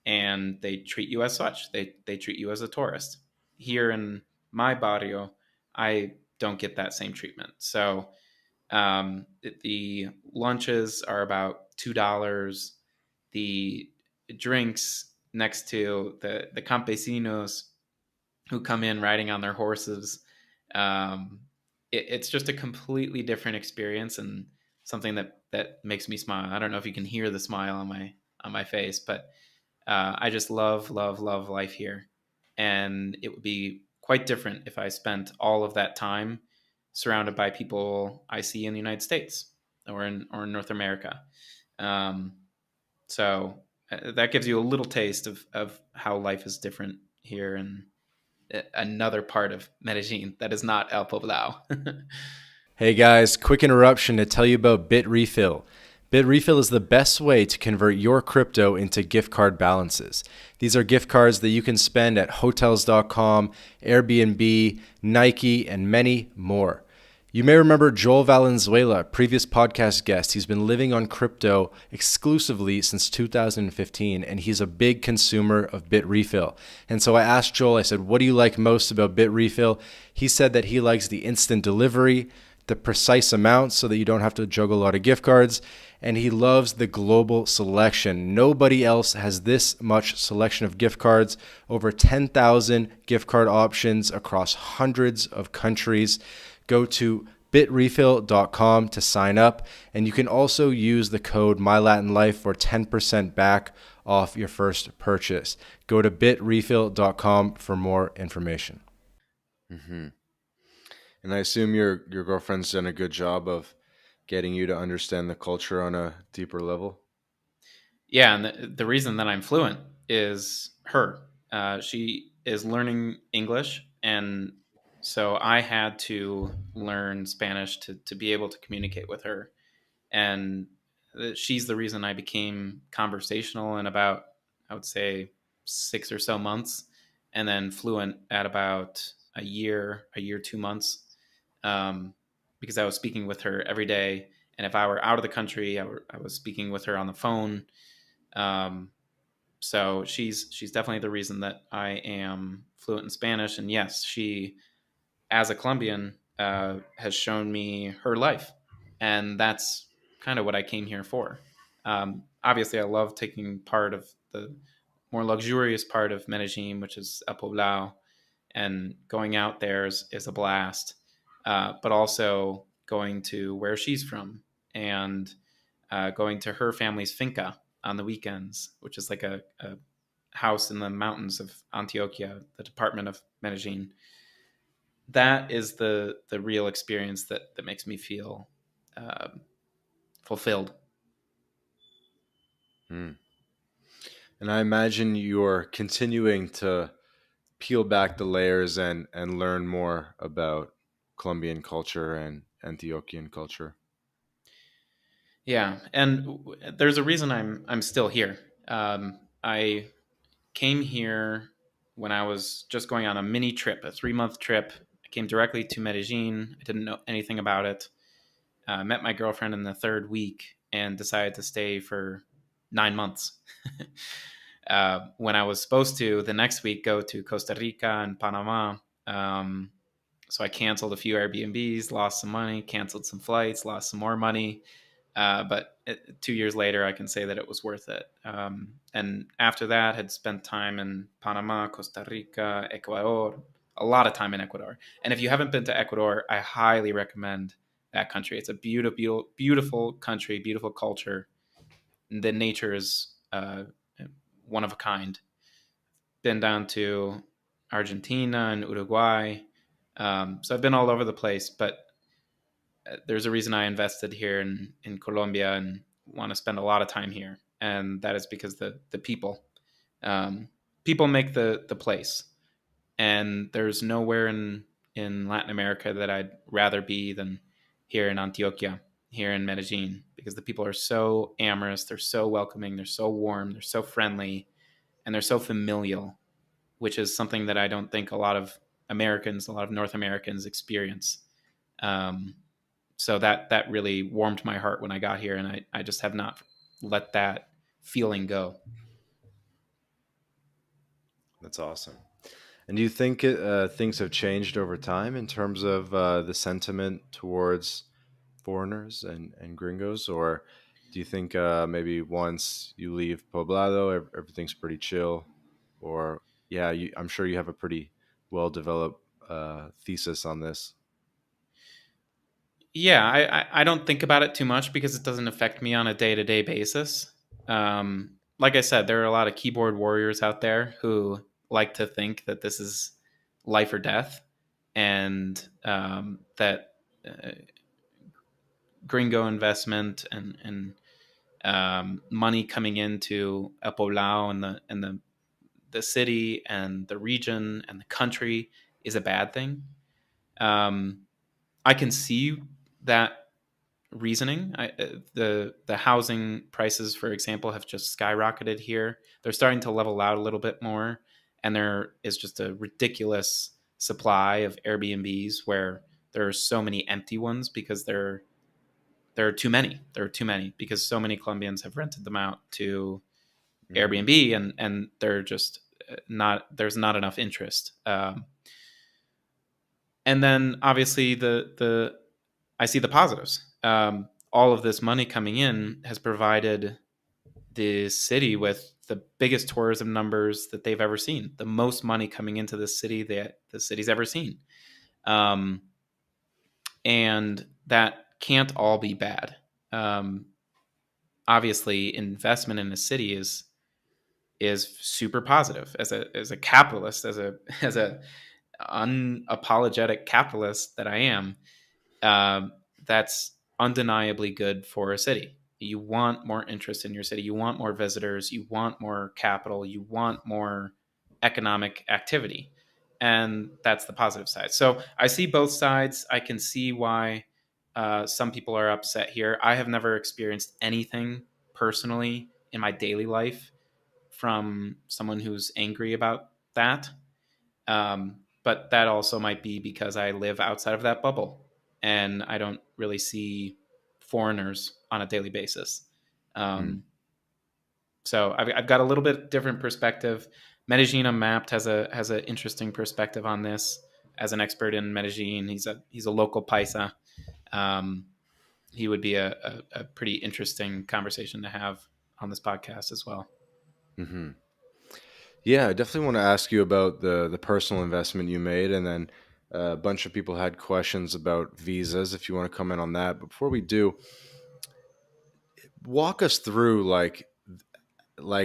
and they treat you as such. They treat you as a tourist. Here in my barrio, I don't get that same treatment. So the lunches are about $2. The drinks next to the campesinos who come in riding on their horses. Um, it's just a completely different experience, and something that makes me smile. I don't know if you can hear the smile on my face, but I just love life here, and it would be quite different if I spent all of that time surrounded by people I see in the United States or in North America. Um, so that gives you a little taste of how life is different here in another part of Medellin that is not El Poblado. Hey guys, quick interruption to tell you about Bitrefill. Bitrefill is the best way to convert your crypto into gift card balances. These are gift cards that you can spend at hotels.com, Airbnb, Nike, and many more. You may remember Joel Valenzuela, previous podcast guest. He's been living on crypto exclusively since 2015, and he's a big consumer of Bitrefill. And so I asked Joel, I said, what do you like most about Bitrefill? He said that he likes the instant delivery, the precise amount so that you don't have to juggle a lot of gift cards, and he loves the global selection. Nobody else has this much selection of gift cards, over 10,000 gift card options across hundreds of countries. Go to bitrefill.com to sign up, and you can also use the code MyLatinLife for 10% back off your first purchase. Go to bitrefill.com for more information. Mm-hmm. And I assume your girlfriend's done a good job of getting you to understand the culture on a deeper level. Yeah, and the reason that I'm fluent is her. She is learning English, and so I had to learn Spanish to be able to communicate with her. And she's the reason I became conversational in about, I would say, 6 or so months, and then fluent at about a year 2 months, because I was speaking with her every day. And if I were out of the country, I was speaking with her on the phone. Um, so she's definitely the reason that I am fluent in Spanish. And yes, she, as a Colombian, has shown me her life, and that's kind of what I came here for. Obviously, I love taking part of the more luxurious part of Medellin, which is El Poblado, and going out there is a blast. But also going to where she's from, and going to her family's finca on the weekends, which is like a house in the mountains of Antioquia, the department of Medellin. That is the real experience that makes me feel fulfilled. Hmm. And I imagine you're continuing to peel back the layers and learn more about Colombian culture and Antiochian culture. Yeah, and there's a reason I'm still here. I came here when I was just going on a mini trip, a 3 month trip. I came directly to Medellin. I didn't know anything about it. Met my girlfriend in the third week and decided to stay for 9 months. When I was supposed to the next week go to Costa Rica and Panama. So I canceled a few Airbnbs, lost some money, canceled some flights, lost some more money. But 2 years later, I can say that it was worth it. And after that, had spent time in Panama, Costa Rica, Ecuador, a lot of time in Ecuador. And if you haven't been to Ecuador, I highly recommend that country. It's a beautiful, beautiful country, beautiful culture. The nature is one of a kind. Been down to Argentina and Uruguay. So I've been all over the place, but there's a reason I invested here in Colombia and want to spend a lot of time here. And that is because the people, people make the place. And there's nowhere in Latin America that I'd rather be than here in Antioquia, here in Medellin, because the people are so amorous, they're so welcoming, they're so warm, they're so friendly, and they're so familial, which is something that I don't think a lot of Americans, a lot of North Americans experience. Um, so that really warmed my heart when I got here, and I just have not let that feeling go. That's awesome. And do you think things have changed over time in terms of the sentiment towards foreigners and gringos? Or do you think maybe once you leave Poblado, everything's pretty chill? Or, I'm sure you have a pretty well developed thesis on this. Yeah, I don't think about it too much because it doesn't affect me on a day-to-day basis. Like I said, there are a lot of keyboard warriors out there who like to think that this is life or death, and that uh, gringo investment and money coming into El Poblado and the city and the region and the country is a bad thing. Um, I can see that reasoning. The housing prices, for example, have just skyrocketed here. They're starting to level out a little bit more, and there is just a ridiculous supply of Airbnbs where there are so many empty ones because there are too many. There are too many because so many Colombians have rented them out to Hmm. Airbnb, and they're just not. There's not enough interest. And then obviously the I see the positives. All of this money coming in has provided the city with the biggest tourism numbers that they've ever seen, the most money coming into the city that the city's ever seen. Um, and that can't all be bad. Um, Obviously, investment in a city is super positive. As a capitalist, as a unapologetic capitalist that I am, um, that's undeniably good for a city. You want more interest in your city. You want more visitors. You want more capital. You want more economic activity. And that's the positive side. So I see both sides. I can see why some people are upset here. I have never experienced anything personally in my daily life from someone who's angry about that. But that also might be because I live outside of that bubble and I don't really see foreigners on a daily basis. Mm. Um, so I've got a little bit different perspective. Medellin Unmapped has an interesting perspective on this. As an expert in Medellin, he's a local paisa. Um, he would be a pretty interesting conversation to have on this podcast as well. Hmm. Yeah, I definitely want to ask you about the personal investment you made, and then a bunch of people had questions about visas. If you want to comment on that, but before we do, walk us through like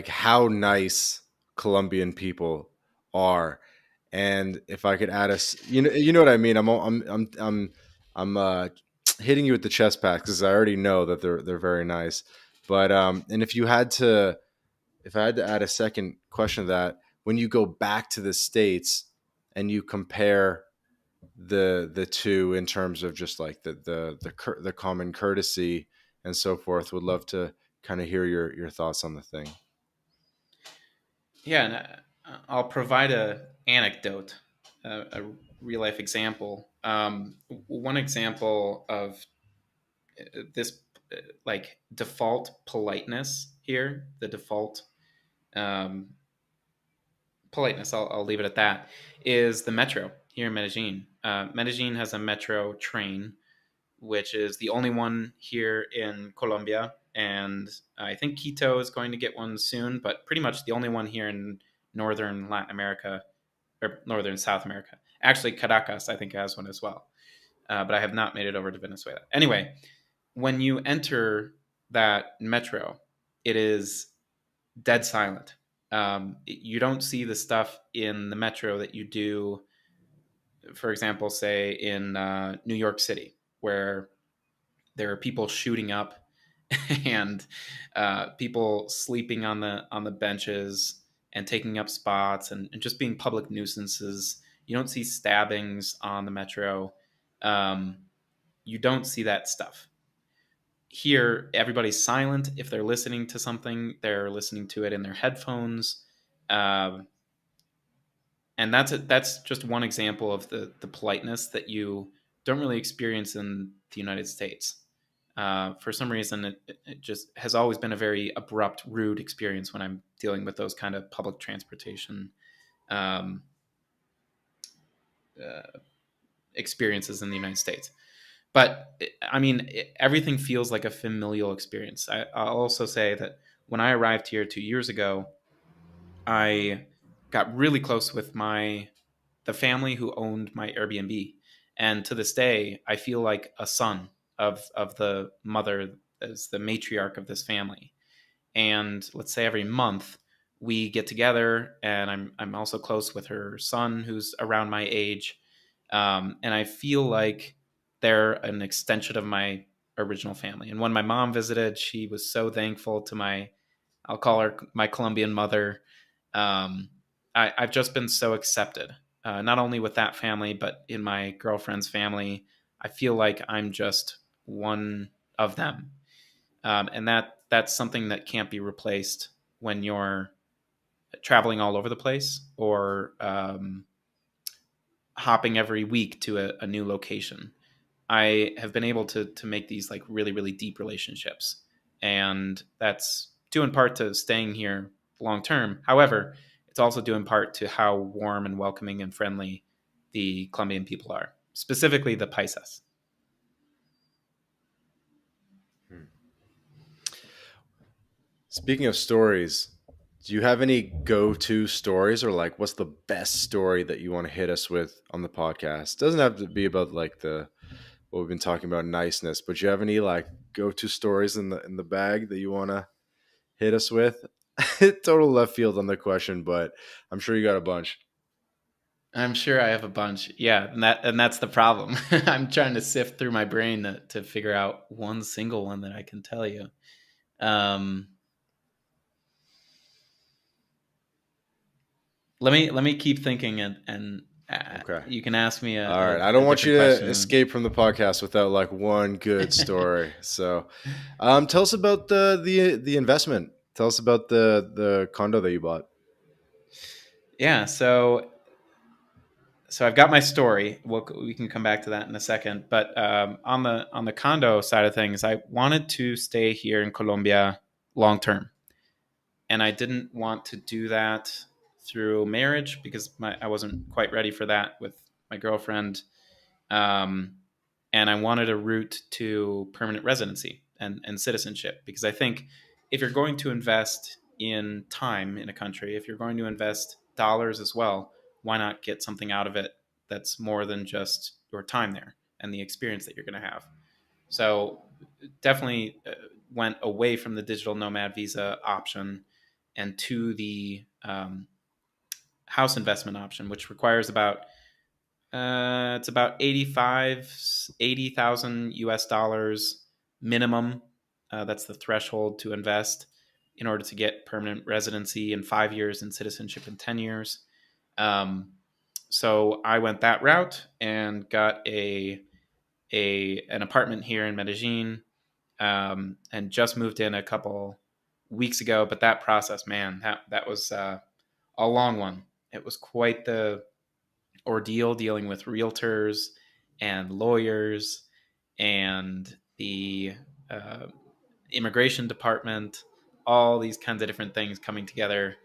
how nice Colombian people are, and if I could add us, you know what I mean. I'm hitting you with the chest pack because I already know that they're very nice, but and if I had to add a second question to that, when you go back to the States and you compare the two in terms of just like the common courtesy and so forth, would love to kind of hear your thoughts on the thing. Yeah, and I'll provide a anecdote, a real life example. One example of this, like default politeness here, the default um, politeness. I'll leave it at that. Is the metro here in Medellin? Medellin has a metro train, which is the only one here in Colombia. And I think Quito is going to get one soon, but pretty much the only one here in northern Latin America or northern South America. Actually, Caracas, I think, has one as well. But I have not made it over to Venezuela. Anyway, when you enter that metro, it is dead silent. You don't see the stuff in the metro that you do, for example, say in New York City, where there are people shooting up and people sleeping on the benches and taking up spots and just being public nuisances. You don't see stabbings on the metro. Um, you don't see that stuff. Here, everybody's silent. If they're listening to something, they're listening to it in their headphones. Um, and that's just one example of the politeness that you don't really experience in the United States. For some reason, it just has always been a very abrupt, rude experience when I'm dealing with those kind of public transportation um, uh, experiences in the United States. But I mean, everything feels like a familial experience. I'll also say that when I arrived here 2 years ago, I got really close with the family who owned my Airbnb, and to this day, I feel like a son of the mother as the matriarch of this family. And let's say every month we get together, and I'm also close with her son, who's around my age, and I feel like they're an extension of my original family. And when my mom visited, she was so thankful to my, I'll call her my Colombian mother. Um, I've just been so accepted, not only with that family, but in my girlfriend's family. I feel like I'm just one of them, and that's something that can't be replaced when you're traveling all over the place, or hopping every week to a new location. I have been able to make these like really, really deep relationships, and that's due in part to staying here long term. However, it's also due in part to how warm and welcoming and friendly the Colombian people are, specifically the paisas. Speaking of stories, do you have any go-to stories, or like what's the best story that you want to hit us with on the podcast? Doesn't have to be about like the what we've been talking about, niceness, but do you have any like go-to stories in the bag that you want to hit us with? Total left field on the question, but I'm sure you got a bunch. I'm sure I have a bunch. Yeah, and that's the problem. I'm trying to sift through my brain to figure out one single one that I can tell you. Um, let me keep thinking, and Okay. you can ask me All right. I a don't want you different to question. escape from the podcast without like one good story. So, tell us about the investment. Tell us about the condo that you bought. Yeah, so I've got my story. We can come back to that in a second. But on the condo side of things, I wanted to stay here in Colombia long term, and I didn't want to do that through marriage because I wasn't quite ready for that with my girlfriend. Um, and I wanted a route to permanent residency and citizenship, because I think if you're going to invest in time in a country, if you're going to invest dollars as well, why not get something out of it that's more than just your time there and the experience that you're going to have? So definitely went away from the digital nomad visa option and to the house investment option, which requires about it's about 80,000 US dollars minimum. That's the threshold to invest in order to get permanent residency in 5 years and citizenship in 10 years. Um, so I went that route and got an apartment here in Medellin, and just moved in a couple weeks ago. But that process, man, that was a long one. It was quite the ordeal, dealing with realtors and lawyers and the uh, immigration department. All these kinds of different things coming together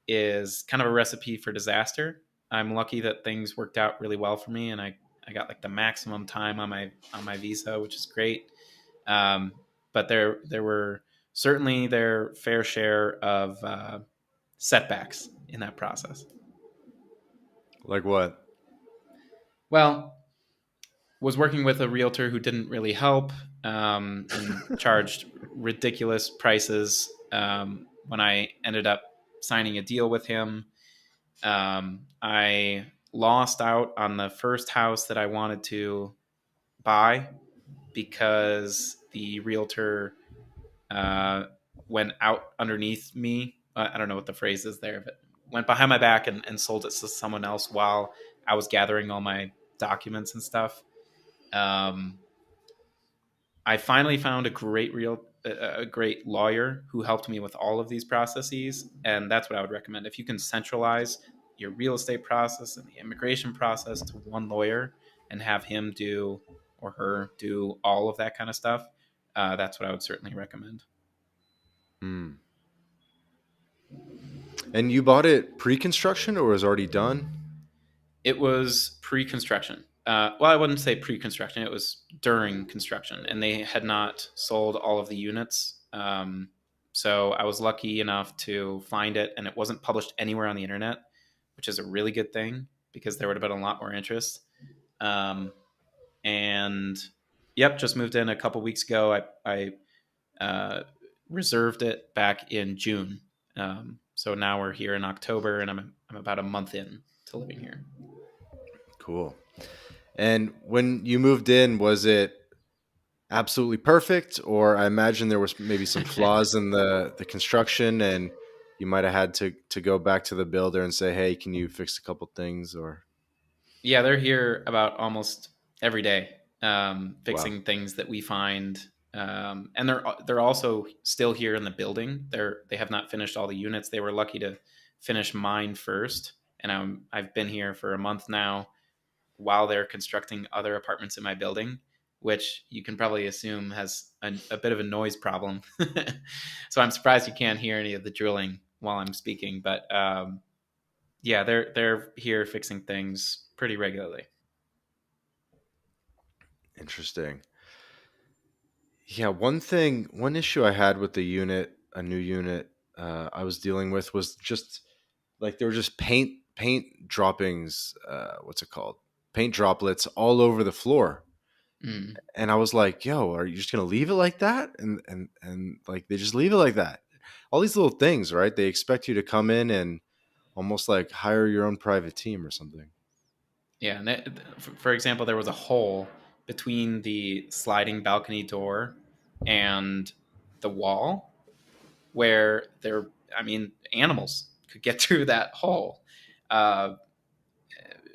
is kind of a recipe for disaster. I'm lucky that things worked out really well for me, and I got like the maximum time on my visa, which is great. Um, but there were certainly their fair share of setbacks in that process. Like what? Well, was working with a realtor who didn't really help, and charged ridiculous prices when I ended up signing a deal with him. I lost out on the first house that I wanted to buy because the realtor uh, went out underneath me. I don't know what the phrase is there, but went behind my back and sold it to someone else while I was gathering all my documents and stuff. Um, I finally found a great lawyer who helped me with all of these processes, and that's what I would recommend. If you can centralize your real estate process and the immigration process to one lawyer and have him do or her do all of that kind of stuff, that's what I would certainly recommend. Hmm. And you bought it pre-construction or was already done? It was pre-construction. Well, I wouldn't say pre-construction. It was during construction, and they had not sold all of the units. So I was lucky enough to find it, and it wasn't published anywhere on the internet, which is a really good thing because there would have been a lot more interest. Um, and Yep, just moved in a couple weeks ago. I reserved it back in June. So now we're here in October, and I'm about a month in to living here. Cool. And when you moved in, was it absolutely perfect, or I imagine there was maybe some flaws in the construction, and you might have had to go back to the builder and say, "Hey, can you fix a couple things?" Or Yeah, they're here about almost every day, wow, fixing things that we find. And they're also still here in the building. They have not finished all the units. They were lucky to finish mine first, and I've been here for a month now while they're constructing other apartments in my building, which you can probably assume has a bit of a noise problem. So I'm surprised you can't hear any of the drilling while I'm speaking. But yeah, they're here fixing things pretty regularly. interesting. Yeah, one issue I had with a new unit I was dealing with was just like there were just paint droppings. What's it called? Paint droplets all over the floor, Mm. and I was like, "Yo, are you just gonna leave it like that?" And like they just leave it like that. All these little things, right? They expect you to come in and almost like hire your own private team or something. Yeah, and for example, there was a hole between the sliding balcony door and the wall where I mean, animals could get through that hole. Uh,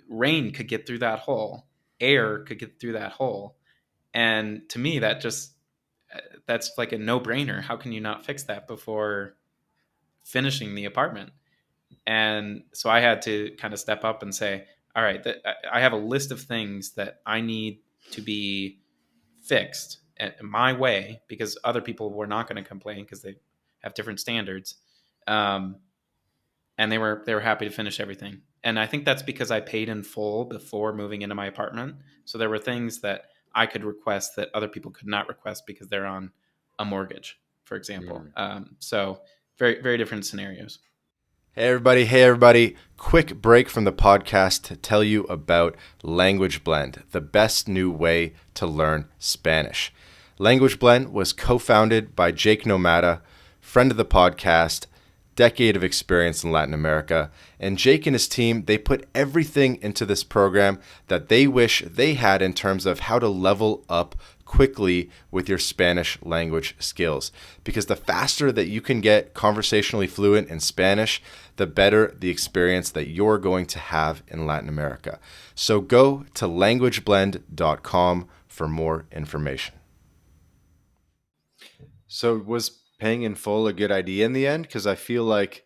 Rain could get through that hole. Air could get through that hole. And to me, that's like a no brainer. How can you not fix that before finishing the apartment? And so I had to kind of step up and say, all right, I have a list of things that I need to be fixed my way because other people were not going to complain because they have different standards. Um, and they were happy to finish everything. And I think that's because I paid in full before moving into my apartment. So there were things that I could request that other people could not request because they're on a mortgage, for example. Mm. So very very different scenarios. Hey everybody, hey everybody. Quick break from the podcast to tell you about Language Blend, the best new way to learn Spanish. Language Blend was co-founded by Jake Nomada, friend of the podcast, decade of experience in Latin America, and Jake and his team, they put everything into this program that they wish they had in terms of how to level up quickly with your Spanish language skills. Because the faster that you can get conversationally fluent in Spanish, the better the experience that you're going to have in Latin America. So go to languageblend.com for more information. So was paying in full a good idea in the end? Because I feel like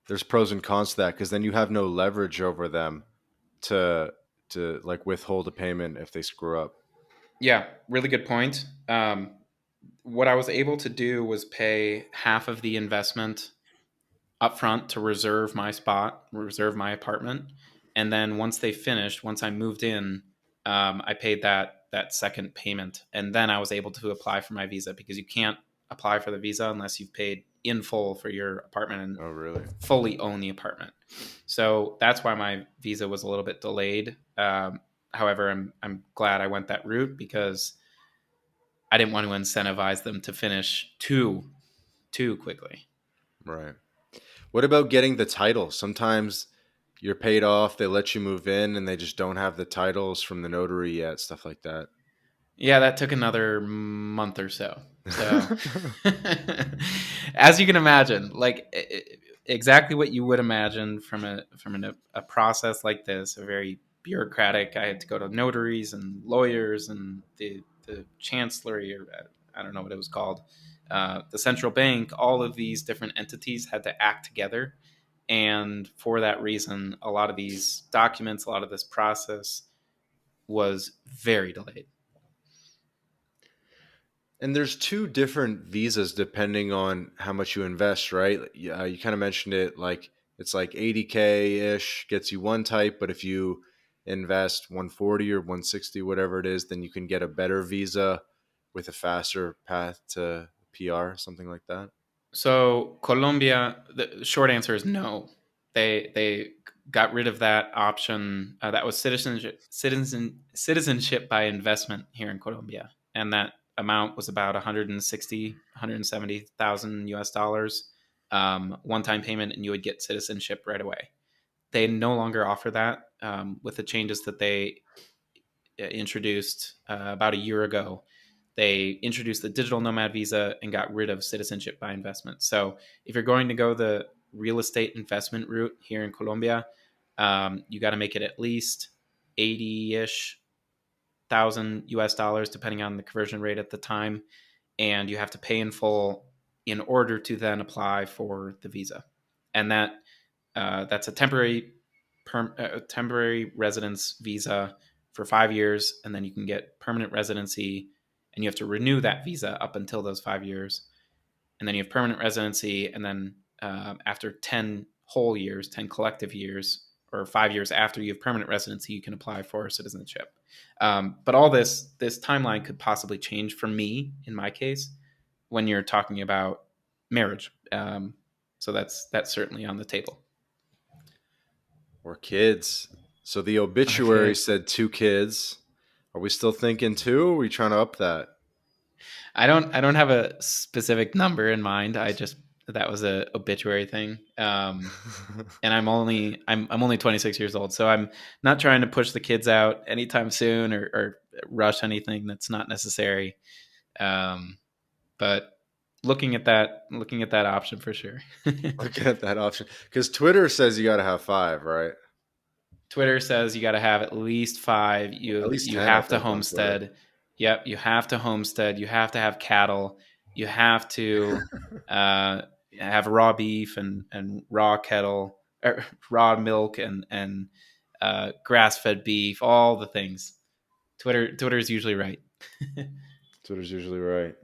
there's pros and cons to that, because then you have no leverage over them to like withhold a payment if they screw up. Yeah, really good point. What I was able to do was pay half of the investment upfront to reserve my spot, reserve my apartment, and then once I moved in, I paid that second payment, and then I was able to apply for my visa because you can't apply for the visa unless you've paid in full for your apartment and Oh, really? fully own the apartment. So that's why my visa was a little bit delayed. However, I'm glad I went that route because I didn't want to incentivize them to finish too quickly. Right. What about getting the title? Sometimes you're paid off, they let you move in, and they just don't have the titles from the notary yet, stuff like that. Yeah, that took another month or so. So, as you can imagine, like exactly what you would imagine from a process like this, a very bureaucratic. I had to go to notaries and lawyers and the chancellery, or I don't know what it was called, the central bank. All of these different entities had to act together, and for that reason, a lot of these documents, a lot of this process was very delayed. And there's two different visas depending on how much you invest, right? Yeah, you kind of mentioned it, like it's like 80K ish gets you one type, but if you invest 140 or 160, whatever it is, then you can get a better visa with a faster path to PR, something like that. So Colombia, the short answer is no. they got rid of that option. That was citizenship by investment here in Colombia, and that amount was about 170,000 US dollars, one time payment, and you would get citizenship right away. They no longer offer that, with the changes that they introduced about a year ago. They introduced the digital nomad visa and got rid of citizenship by investment. So if you're going to go the real estate investment route here in Colombia, you got to make it at least 80-ish thousand US dollars, depending on the conversion rate at the time. And you have to pay in full in order to then apply for the visa. And that's a temporary residence visa for 5 years, and then you can get permanent residency, and you have to renew that visa up until those 5 years, and then you have permanent residency, and then after 10 whole years, 10 collective years, or 5 years after you have permanent residency, you can apply for citizenship. But all this timeline could possibly change for me, in my case, when you're talking about marriage. So that's certainly on the table. Or kids. So the obituary said 2 kids. Are we still thinking 2? Or are we trying to up that? I don't have a specific number in mind. That was a obituary thing. And I'm only 26 years old, so I'm not trying to push the kids out anytime soon or rush anything that's not necessary. But looking at that option for sure. Looking at that option, because Twitter says you got to have 5, right? Twitter says you got to have at least 5. You At least 10, have to homestead. Yep, you have to homestead. You have to have cattle. You have to have raw beef and raw kettle, or raw milk and grass-fed beef. All the things. Twitter's usually right. Twitter's usually right.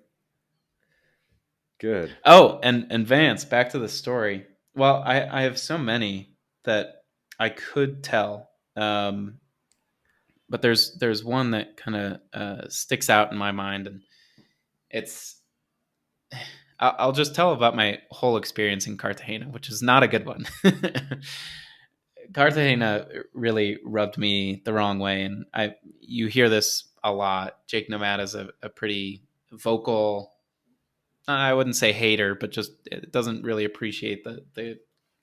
Good. Oh, and Vance, back to the story. Well, I have so many that I could tell, but there's one that kind of sticks out in my mind, and it's I'll just tell about my whole experience in Cartagena, which is not a good one. Cartagena really rubbed me the wrong way, and you hear this a lot. Jake Nomad is a pretty vocal, I wouldn't say hater, but just it doesn't really appreciate the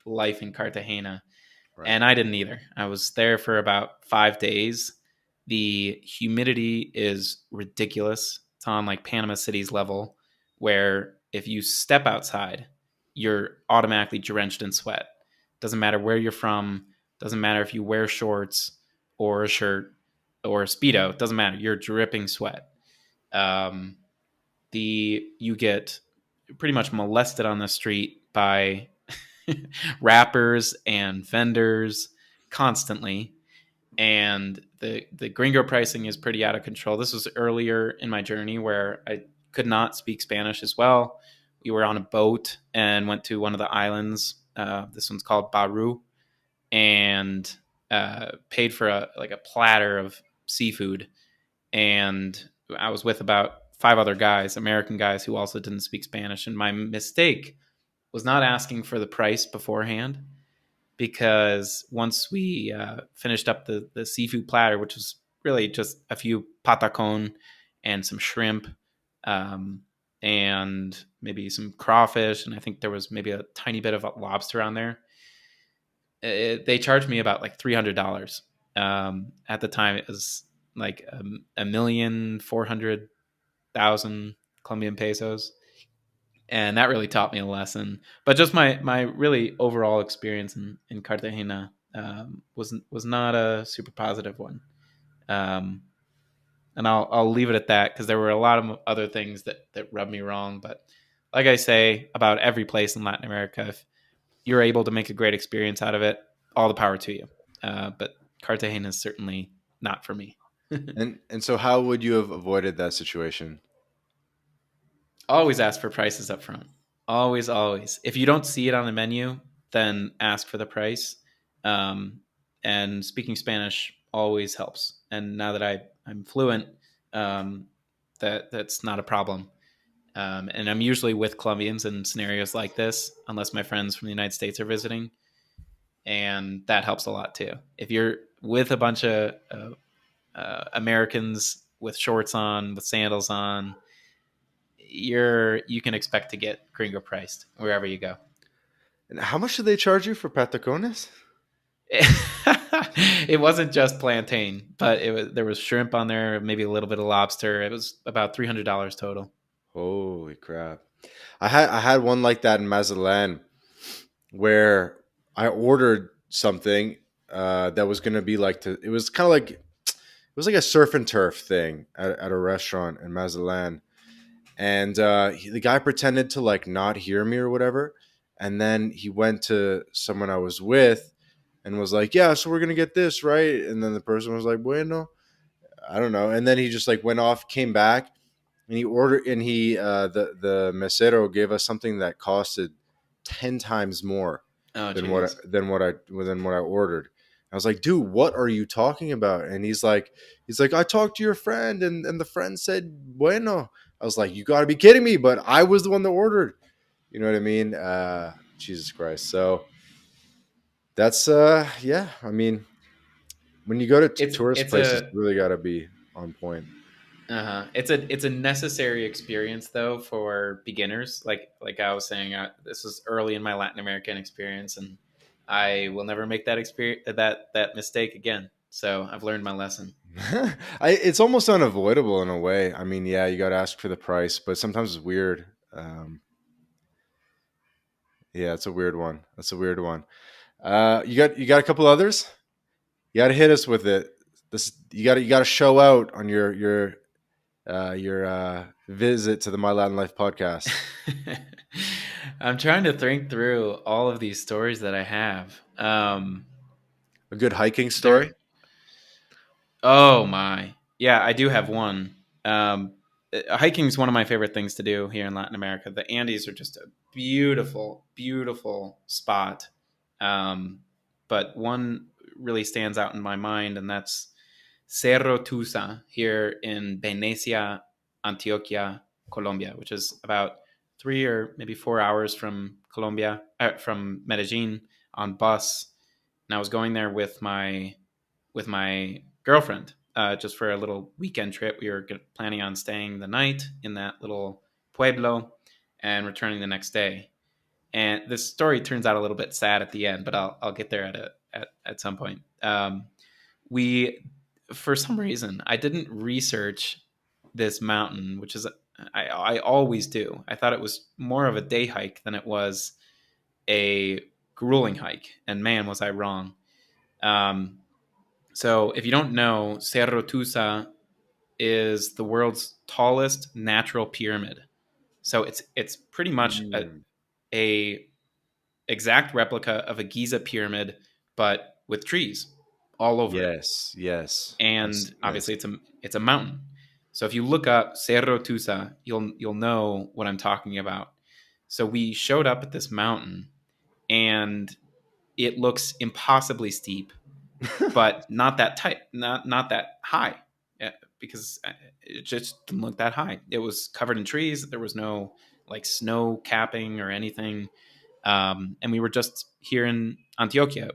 life in Cartagena. Right. And I didn't either. I was there for about 5 days. The humidity is ridiculous. It's on like Panama City's level, where if you step outside, you're automatically drenched in sweat. Doesn't matter where you're from. Doesn't matter if you wear shorts or a shirt or a Speedo. Doesn't matter. You're dripping sweat. You get pretty much molested on the street by rappers and vendors constantly, and the gringo pricing is pretty out of control. This was earlier in my journey where I could not speak Spanish as well. We were on a boat and went to one of the islands. This one's called Baru, and paid for a platter of seafood, and I was with about 5 other guys, American guys, who also didn't speak Spanish. And my mistake was not asking for the price beforehand, because once we finished up the seafood platter, which was really just a few patacon and some shrimp, and maybe some crawfish, and I think there was maybe a tiny bit of lobster on there, they charged me about like $300. At the time, it was like 1,400,000 Colombian pesos, and that really taught me a lesson. But just my really overall experience in Cartagena was not a super positive one, and I'll leave it at that, because there were a lot of other things that rubbed me wrong. But like I say about every place in Latin America, if you're able to make a great experience out of it, all the power to you. But Cartagena is certainly not for me. And so how would you have avoided that situation? Always ask for prices up front. Always. If you don't see it on the menu, then ask for the price. And speaking Spanish always helps. And now that I'm fluent, that's not a problem. And I'm usually with Colombians in scenarios like this, unless my friends from the United States are visiting. and that helps a lot too. If you're with a bunch of Americans with shorts on, with sandals on, you can expect to get gringo priced wherever you go. And how much do they charge you for patacones? It wasn't just plantain, but there was shrimp on there, maybe a little bit of lobster. It was about $300 total. Holy crap! I had one like that in Mazatlan, where I ordered something that was going to be like it was kind of like it was like a surf and turf thing at a restaurant in Mazatlan, and the guy pretended to like not hear me or whatever, and then he went to someone I was with and was like, "Yeah, so we're gonna get this, right?" And then the person was like, "Bueno, I don't know," and then he just like went off, came back, and he ordered, and the mesero gave us something that costed 10 times more Oh, than jeez. what I ordered. I was like, dude, what are you talking about? And he's like, I talked to your friend, and the friend said, bueno. I was like, you got to be kidding me! But I was the one that ordered. You know what I mean? Jesus Christ. So that's yeah. I mean, when you go to tourist It's places, a you really got to be on point. it's a necessary experience though for beginners. Like I was saying, this is early in my Latin American experience, and I will never make that experience that mistake again. So I've learned my lesson. It's almost unavoidable in a way. I mean, yeah, you got to ask for the price, but sometimes it's weird. Yeah, it's a weird one. That's a weird one. You got a couple others. You got to hit us with it. This you got to show out on your visit to the My Latin Life podcast. I'm trying to think through all of these stories that I have. A good hiking There. story. Oh my, yeah, I do have one. Hiking is one of my favorite things to do here in Latin America. The Andes are just a beautiful, beautiful spot. Um, but one really stands out in my mind, and that's Cerro Tusa here in Venecia, Antioquia, Colombia, which is about 3 or maybe 4 hours from from Medellin on bus. And I was going there with my girlfriend just for a little weekend trip. We were planning on staying the night in that little pueblo and returning the next day. And this story turns out a little bit sad at the end, but I'll get there at some point. We, for some reason, I didn't research this mountain, which is I always do. I thought it was more of a day hike than it was a grueling hike, and man, was I wrong. Um, so, if you don't know, Cerro Tusa is the world's tallest natural pyramid. So it's pretty much Mm, a exact replica of a Giza pyramid, but with trees all over it. yes, yes. And Yes. obviously, it's a mountain. So if you look up Cerro Tusa, you'll know what I'm talking about. So we showed up at this mountain, and it looks impossibly steep, but not that tight, not that high, because it just didn't look that high. It was covered in trees. There was no like snow capping or anything, and we were just here in Antioquia.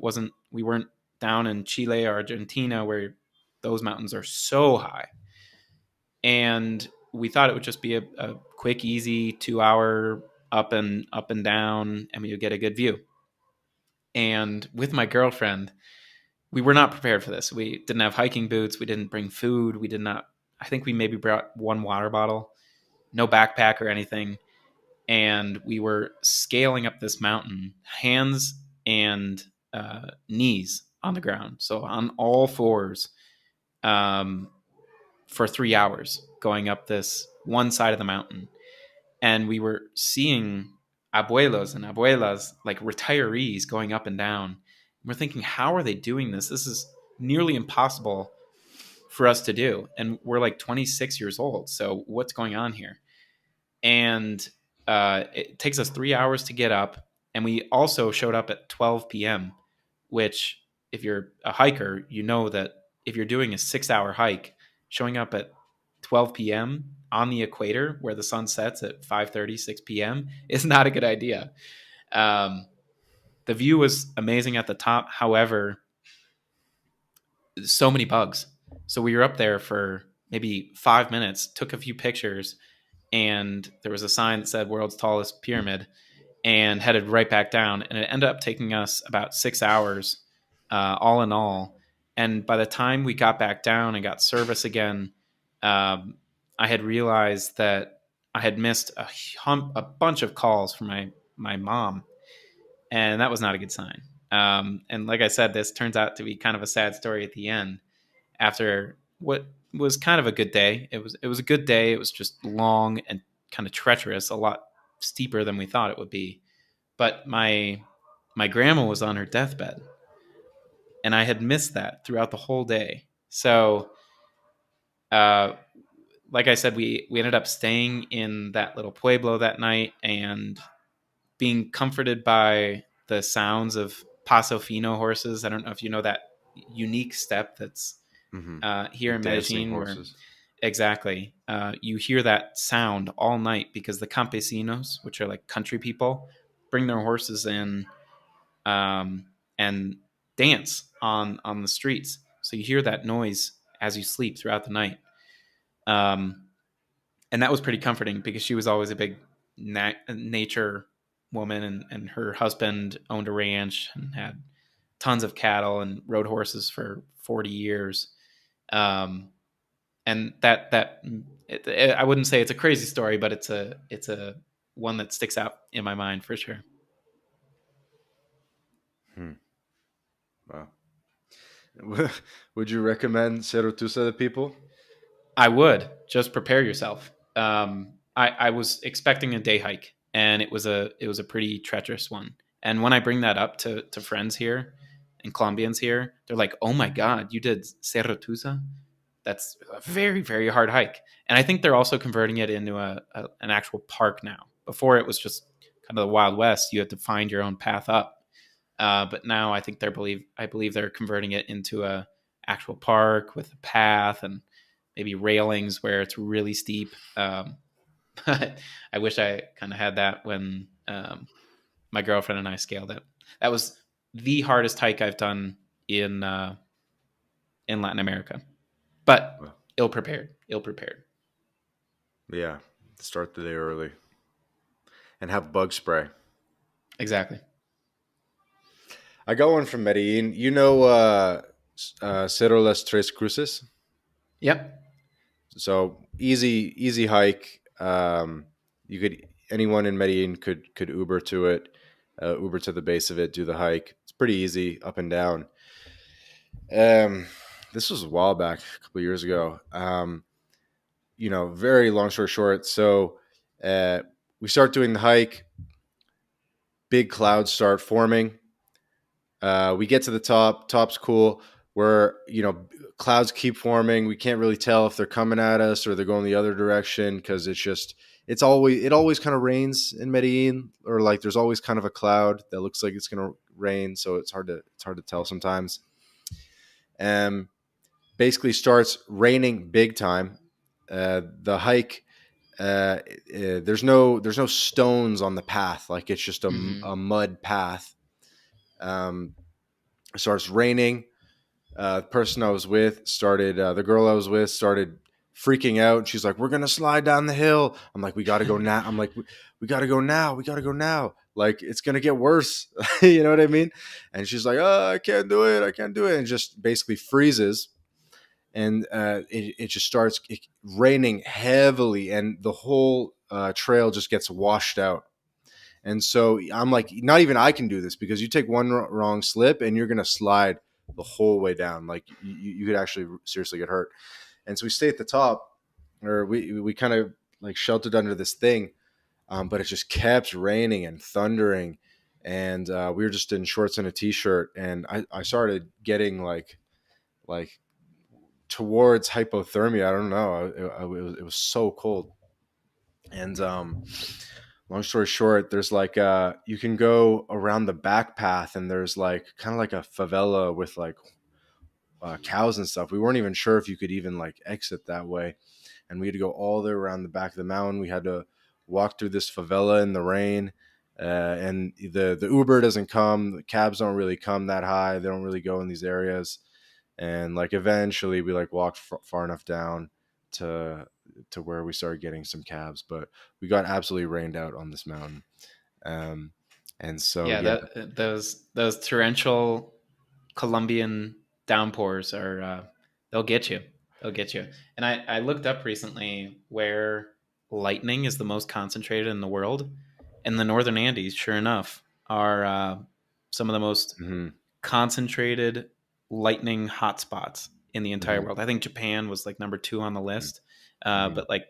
We weren't down in Chile or Argentina where those mountains are so high. And we thought it would just be a quick, easy 2 hour up and down, and we would get a good view. And with my girlfriend, we were not prepared for this. We didn't have hiking boots. We didn't bring food. We did not. I think we maybe brought one water bottle, no backpack or anything. And we were scaling up this mountain, hands and knees on the ground, so on all fours, um, for 3 hours, going up this one side of the mountain. And we were seeing abuelos and abuelas, like retirees, going up and down. We're thinking, how are they doing this? This is nearly impossible for us to do. And we're like 26 years old. So what's going on here? And it takes us 3 hours to get up. And we also showed up at 12 p.m., which, if you're a hiker, you know that if you're doing a 6 hour hike, showing up at 12 p.m. on the equator where the sun sets at 5:30, 6 p.m. is not a good idea. Um, The view was amazing at the top. However, so many bugs. So we were up there for maybe 5 minutes, took a few pictures, and there was a sign that said world's tallest pyramid, and headed right back down. And it ended up taking us about 6 hours, all in all. And by the time we got back down and got service again, I had realized that I had missed a bunch of calls from my mom, and that was not a good sign. And like I said, this turns out to be kind of a sad story at the end. After what was kind of a good day, it was a good day. It was just long and kind of treacherous, a lot steeper than we thought it would be. But my grandma was on her deathbed, and I had missed that throughout the whole day. So, uh, like I said, we ended up staying in that little pueblo that night and being comforted by the sounds of Paso Fino horses. I don't know if you know that unique step that's here in Dancing Medellin, horses. where exactly you hear that sound all night because the campesinos, which are like country people, bring their horses in and dance on the streets. So you hear that noise as you sleep throughout the night. Um, and that was pretty comforting because she was always a big nature woman, and her husband owned a ranch and had tons of cattle and rode horses for 40 years. And I wouldn't say it's a crazy story, but it's a one that sticks out in my mind for sure. Wow. Would you recommend Cerro Tusa to people? I would. Just prepare yourself. I was expecting a day hike, and it was a pretty treacherous one. And when I bring that up to friends here and Colombians here, they're like, "Oh my God, you did Cerro Tusa? That's a very, very hard hike." And I think they're also converting it into an actual park now. Before it was just kind of the Wild West. You had to find your own path up. But now I think I believe they're converting it into a actual park with a path and maybe railings where it's really steep. But I wish I kind of had that when my girlfriend and I scaled it. That was the hardest hike I've done in Latin America, but Well, ill prepared. Ill prepared. yeah. Start the day early and have bug spray. Exactly. I got one from Medellin. You know Cerro Las Tres Cruces? Yep. So easy hike. You could anyone in Medellin could Uber to it, Uber to the base of it, do the hike. It's pretty easy up and down. Um, this was a while back, a couple of years ago. Very long story short. So uh, we start doing the hike. Big clouds start forming. We get to the top. Top's cool. Where clouds keep forming. We can't really tell if they're coming at us or they're going the other direction because it always kind of rains in Medellin, or like there's always kind of a cloud that looks like it's going to rain. So it's hard to tell sometimes. Basically starts raining big time. The hike. There's no stones on the path. Like it's just a mud path. Starts raining. The person I was with the girl I was with started freaking out. She's like, "We're going to slide down the hill." I'm like, "We got to go now." I'm like, we got to go now. We got to go now. Like, it's going to get worse. You know what I mean? And she's like, "Oh, I can't do it. I can't do it." And just basically freezes. And it just starts raining heavily. And the whole trail just gets washed out. And so I'm like, not even I can do this, because you take one wrong slip and you're going to slide the whole way down. Like you could actually seriously get hurt. And so we stay at the top, or we kind of like sheltered under this thing, but it just kept raining and thundering. And we were just in shorts and a t-shirt. And I started getting like towards hypothermia. I don't know. It was so cold. And long story short, there's like you can go around the back path, and there's like kind of like a favela with like cows and stuff. We weren't even sure if you could even like exit that way, and we had to go all the way around the back of the mountain. We had to walk through this favela in the rain. and the Uber doesn't come, the cabs don't really come that high. They don't really go in these areas, and like eventually we like walked far enough down to where we started getting some cabs, but we got absolutely rained out on this mountain. Um, and so Yeah, yeah. those torrential Colombian downpours are they'll get you. They'll get you. And I looked up recently where lightning is the most concentrated in the world, and the northern Andes, sure enough, are some of the most Mhm, concentrated lightning hotspots in the entire mhm, world. I think Japan was like number 2 on the mhm, list, mhm. but like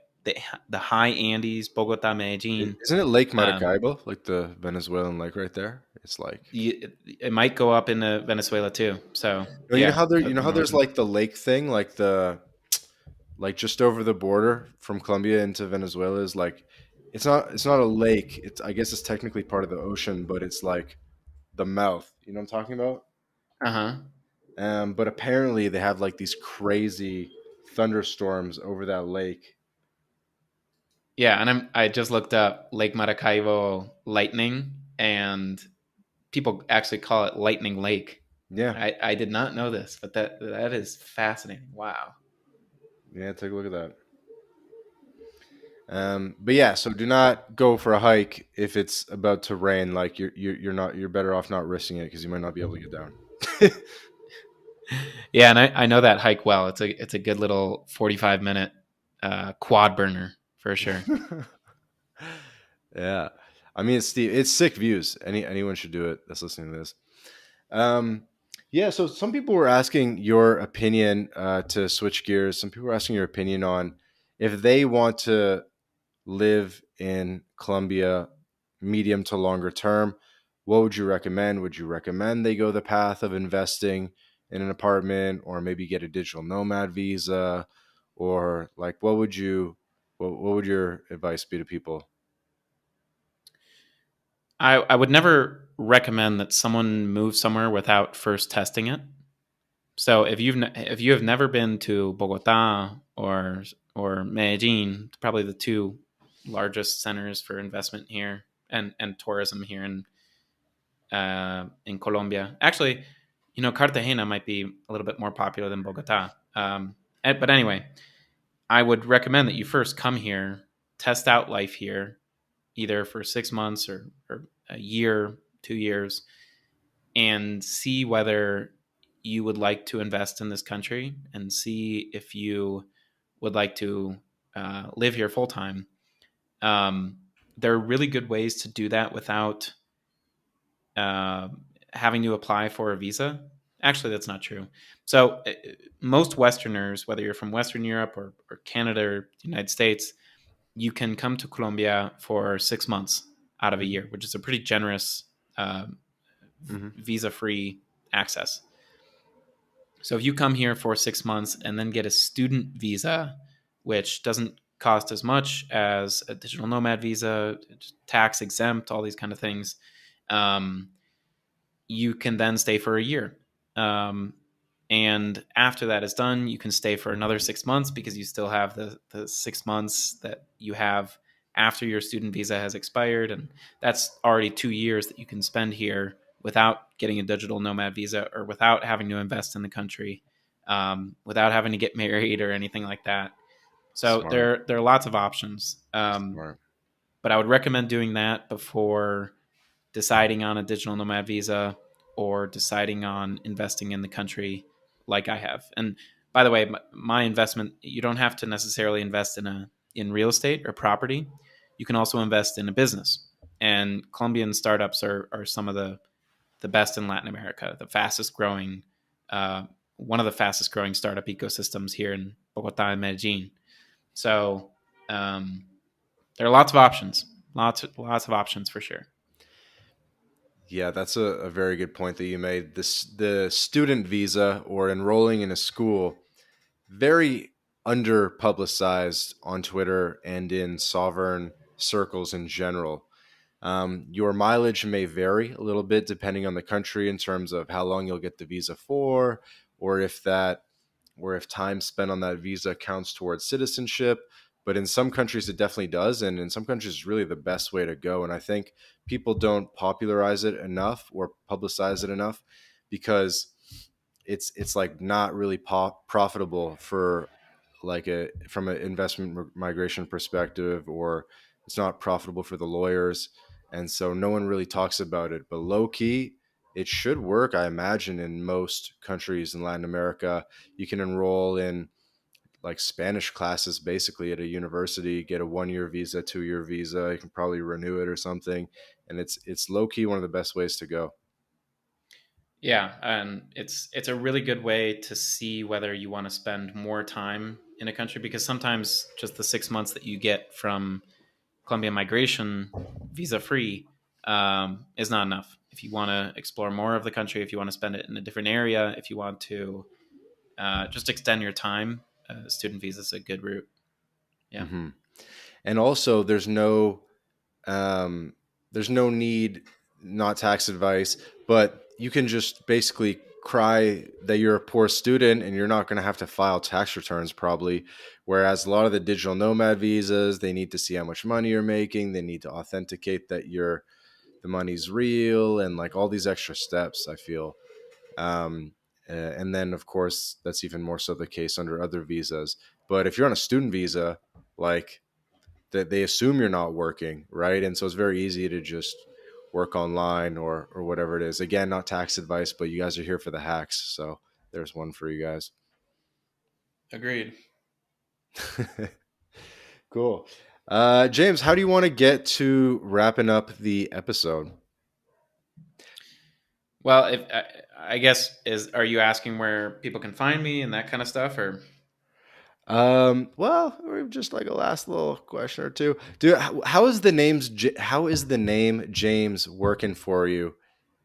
the high Andes, Bogota, Medellin, Isn't it Lake um, Maracaibo, like the Venezuelan lake right there? It's like, it might go up into Venezuela too. So you know yeah, how there, you up know how there's northern. like the lake thing, like the like just over the border from Colombia into Venezuela is like, it's not a lake. It's, I guess it's technically part of the ocean, but it's like the mouth. You know what I'm talking about? Uh huh. But apparently they have like these crazy thunderstorms over that lake. Yeah, and I just looked up Lake Maracaibo lightning, and people actually call it Lightning Lake. Yeah, I did not know this, but that is fascinating. Wow. yeah. Take a look at that. But yeah, so do not go for a hike if it's about to rain. Like you're better off not risking it because you might not be able to get down. Yeah, and I know that hike well. It's a good little 45-minute quad burner for sure. Yeah, I mean it's sick views. Anyone should do it that's listening to this. Um, yeah, so some people were asking your opinion to switch gears. Some people were asking your opinion on if they want to live in Colombia medium to longer term. What would you recommend? Would you recommend they go the path of investing in an apartment or maybe get a digital nomad visa? Or like what would your advice be to people? I would never recommend that someone move somewhere without first testing it. So if you have never been to Bogota or Medellin, probably the two largest centers for investment here and tourism here in Colombia. Actually, Cartagena might be a little bit more popular than Bogota. But anyway, I would recommend that you first come here, test out life here, either for 6 months or a year, 2 years, and see whether you would like to invest in this country and see if you would like to live here full time. Um, there are really good ways to do that without uh, having to apply for a visa. Actually, that's not true. So, most Westerners, whether you're from Western Europe or Canada or the United States, you can come to Colombia for 6 months out of a Hmm. year, which is a pretty generous uh, Hmm. visa free access. So if you come here for 6 months and then get a student visa, which doesn't cost as much as a digital nomad visa, tax exempt, all these kind of things, um, you can then stay for a year. Um, and after that is done, you can stay for another 6 months because you still have the 6 months that you have after your student visa has expired. And that's already 2 years that you can spend here without getting a digital nomad visa or without having to invest in the country, without having to get married or anything like that. So Smart, there are lots of options. smart. But I would recommend doing that before deciding on a digital nomad visa or deciding on investing in the country like I have. And by the way, my investment, you don't have to necessarily invest in real estate or property. You can also invest in a business. And Colombian startups are some of the best in Latin America, the fastest growing, uh, one of the fastest growing startup ecosystems here in Bogota and Medellin. So um, there are lots of options, lots of options for sure. Yeah, that's a very good point that you made. The student visa or enrolling in a school, very under publicized on Twitter and in sovereign circles in general. Your mileage may vary a little bit depending on the country in terms of how long you'll get the visa for, or if time spent on that visa counts towards citizenship. but in some countries it definitely does, and in some countries it's really the best way to go. And I think people don't popularize it enough or publicize it enough because it's like not really profitable for like a from an investment migration perspective, or it's not profitable for the lawyers, and so no one really talks about it. But low key, it should work, I imagine. In most countries in Latin America, you can enroll in like Spanish classes basically at a university, get a 1 year visa, 2 year visa. You can probably renew it or something, and it's low key one of the best ways to go. Yeah, and it's a really good way to see whether you want to spend more time in a country, because sometimes just the 6 months that you get from Colombian migration visa free is not enough. If you want to explore more of the country, if you want to spend it in a different area, if you want to just extend your time, student visa is a good route. Yeah. Mm-hmm. And also, um, there's no need, not tax advice, but you can just basically cry that you're a poor student and you're not going to have to file tax returns probably. Whereas a lot of the digital nomad visas, they need to see how much money you're making. They need to authenticate that the money's real, and like all these extra steps, I feel. Um, and then, of course, that's even more so the case under other visas. But if you're on a student visa, like that, they assume you're not working, right? And so it's very easy to just work online or whatever it is. Again, not tax advice, but you guys are here for the hacks, so there's one for you guys. Agreed. Cool. James, how do you want to get to wrapping up the episode? Well, if I guess are you asking where people can find me and that kind of stuff, or? Well, or just like a last little question or two. Dude, how is the how is the name James working for you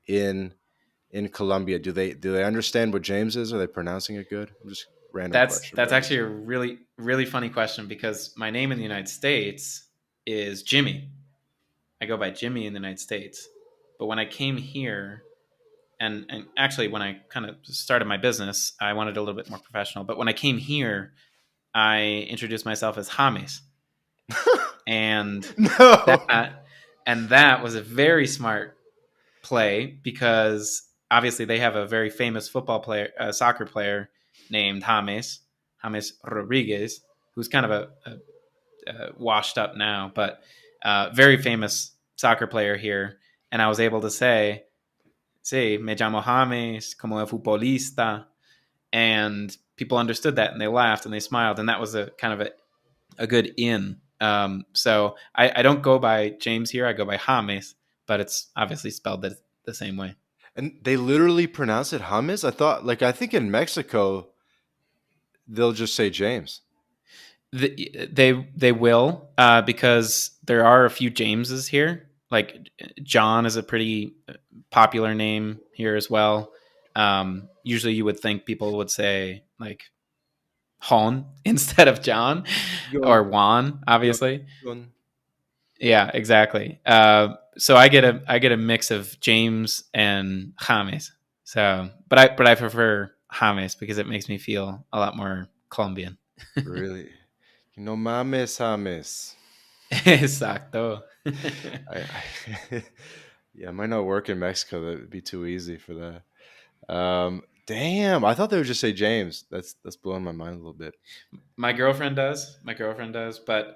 in Colombia? Do they understand what James is? Are they pronouncing it good? Just random question, That's but I'm actually just a really really funny question, because my name in the United States is Jimmy. I go by Jimmy in the United States, but when I came here, and actually when I kind of started my business, I wanted a little bit more professional. But when I came here, I introduced myself as James, and no. that that was a very smart play, because obviously they have a very famous soccer player named James Rodriguez, who's kind of a washed up now, but very famous soccer player here. And I was able to say, "Sí, me llamo James, como el futbolista," and people understood that, and they laughed and they smiled, and that was a kind of a good in. So I don't go by James here; I go by James, but it's obviously spelled the same way. And they literally pronounce it James? I think in Mexico they'll just say James. They will, because there are a few Jameses here. Like John is a pretty popular name here as well. Usually, you would think people would say like Hon instead of John, or Gon, Juan, gon, obviously. gon. Yeah, exactly. So I get a mix of James and James. So, but I prefer James because it makes me feel a lot more Colombian. Really? No mames, James. Exacto. I yeah, it might not work in Mexico. That would be too easy for that. Damn, I thought they would just say James. That's blowing my mind a little bit. My girlfriend does. My girlfriend does, but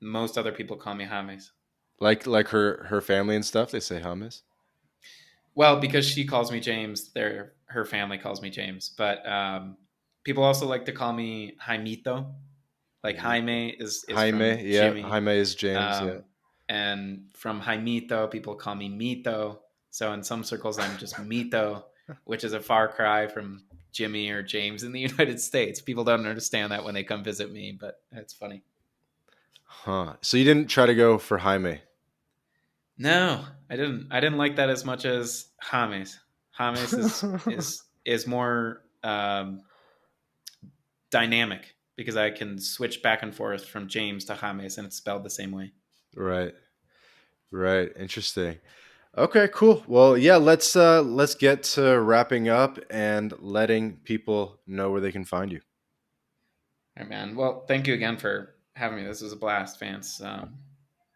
most other people call me James. Like her family and stuff, they say James. Well, because she calls me James, her family calls me James. But people also like to call me Jaimito. Like Jaime is from Jaime, yeah, Jimmy, Jaime is James, yeah. um, and from Jaimito, people call me Mito. So in some circles, I'm just Mito, which is a far cry from Jimmy or James in the United States. People don't understand that when they come visit me, but it's funny. Huh. So you didn't try to go for Jaime. No, I didn't. I didn't like that as much as James. James is more dynamic, because I can switch back and forth from James to James, and it's spelled the same way. Right. Right. Interesting. Okay, cool. Well, yeah, let's get to wrapping up and letting people know where they can find you. All right, man. Well, thank you again for having me. This was a blast, Vance.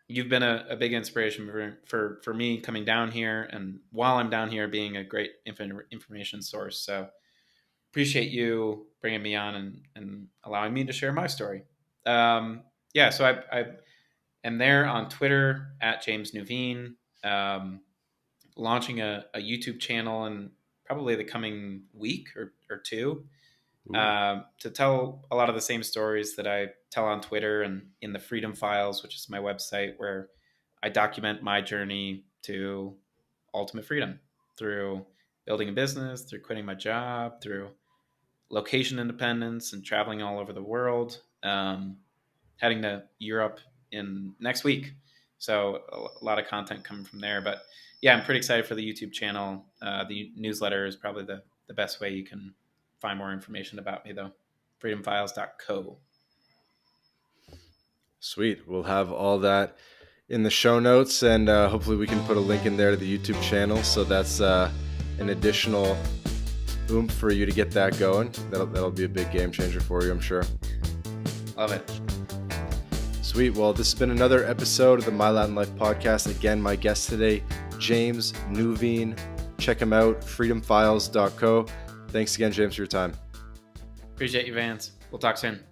You've been a big inspiration for me coming down here, and while I'm down here, being a great information source. So appreciate you bringing me on and allowing me to share my story. Yeah, so I am there on Twitter at James Nuveen, launching a YouTube channel in probably the coming week or two, to tell a lot of the same stories that I tell on Twitter and in the Freedom Files, which is my website, where I document my journey to ultimate freedom through building a business, through quitting my job, through location independence and traveling all over the world, heading to Europe in next week. So a lot of content coming from there. But yeah, I'm pretty excited for the YouTube channel. The newsletter is probably the best way you can find more information about me, though. freedomfiles.co. Sweet. We'll have all that in the show notes, and hopefully we can put a link in there to the YouTube channel. So that's an additional oomph for you to get that going. That'll be a big game changer for you, I'm sure. Love it. Sweet. Well, this has been another episode of the MyLatinLife podcast. Again, my guest today, James Nuveen. Check him out, freedomfiles.co. Thanks again, James, for your time. Appreciate you, Vance. We'll talk soon.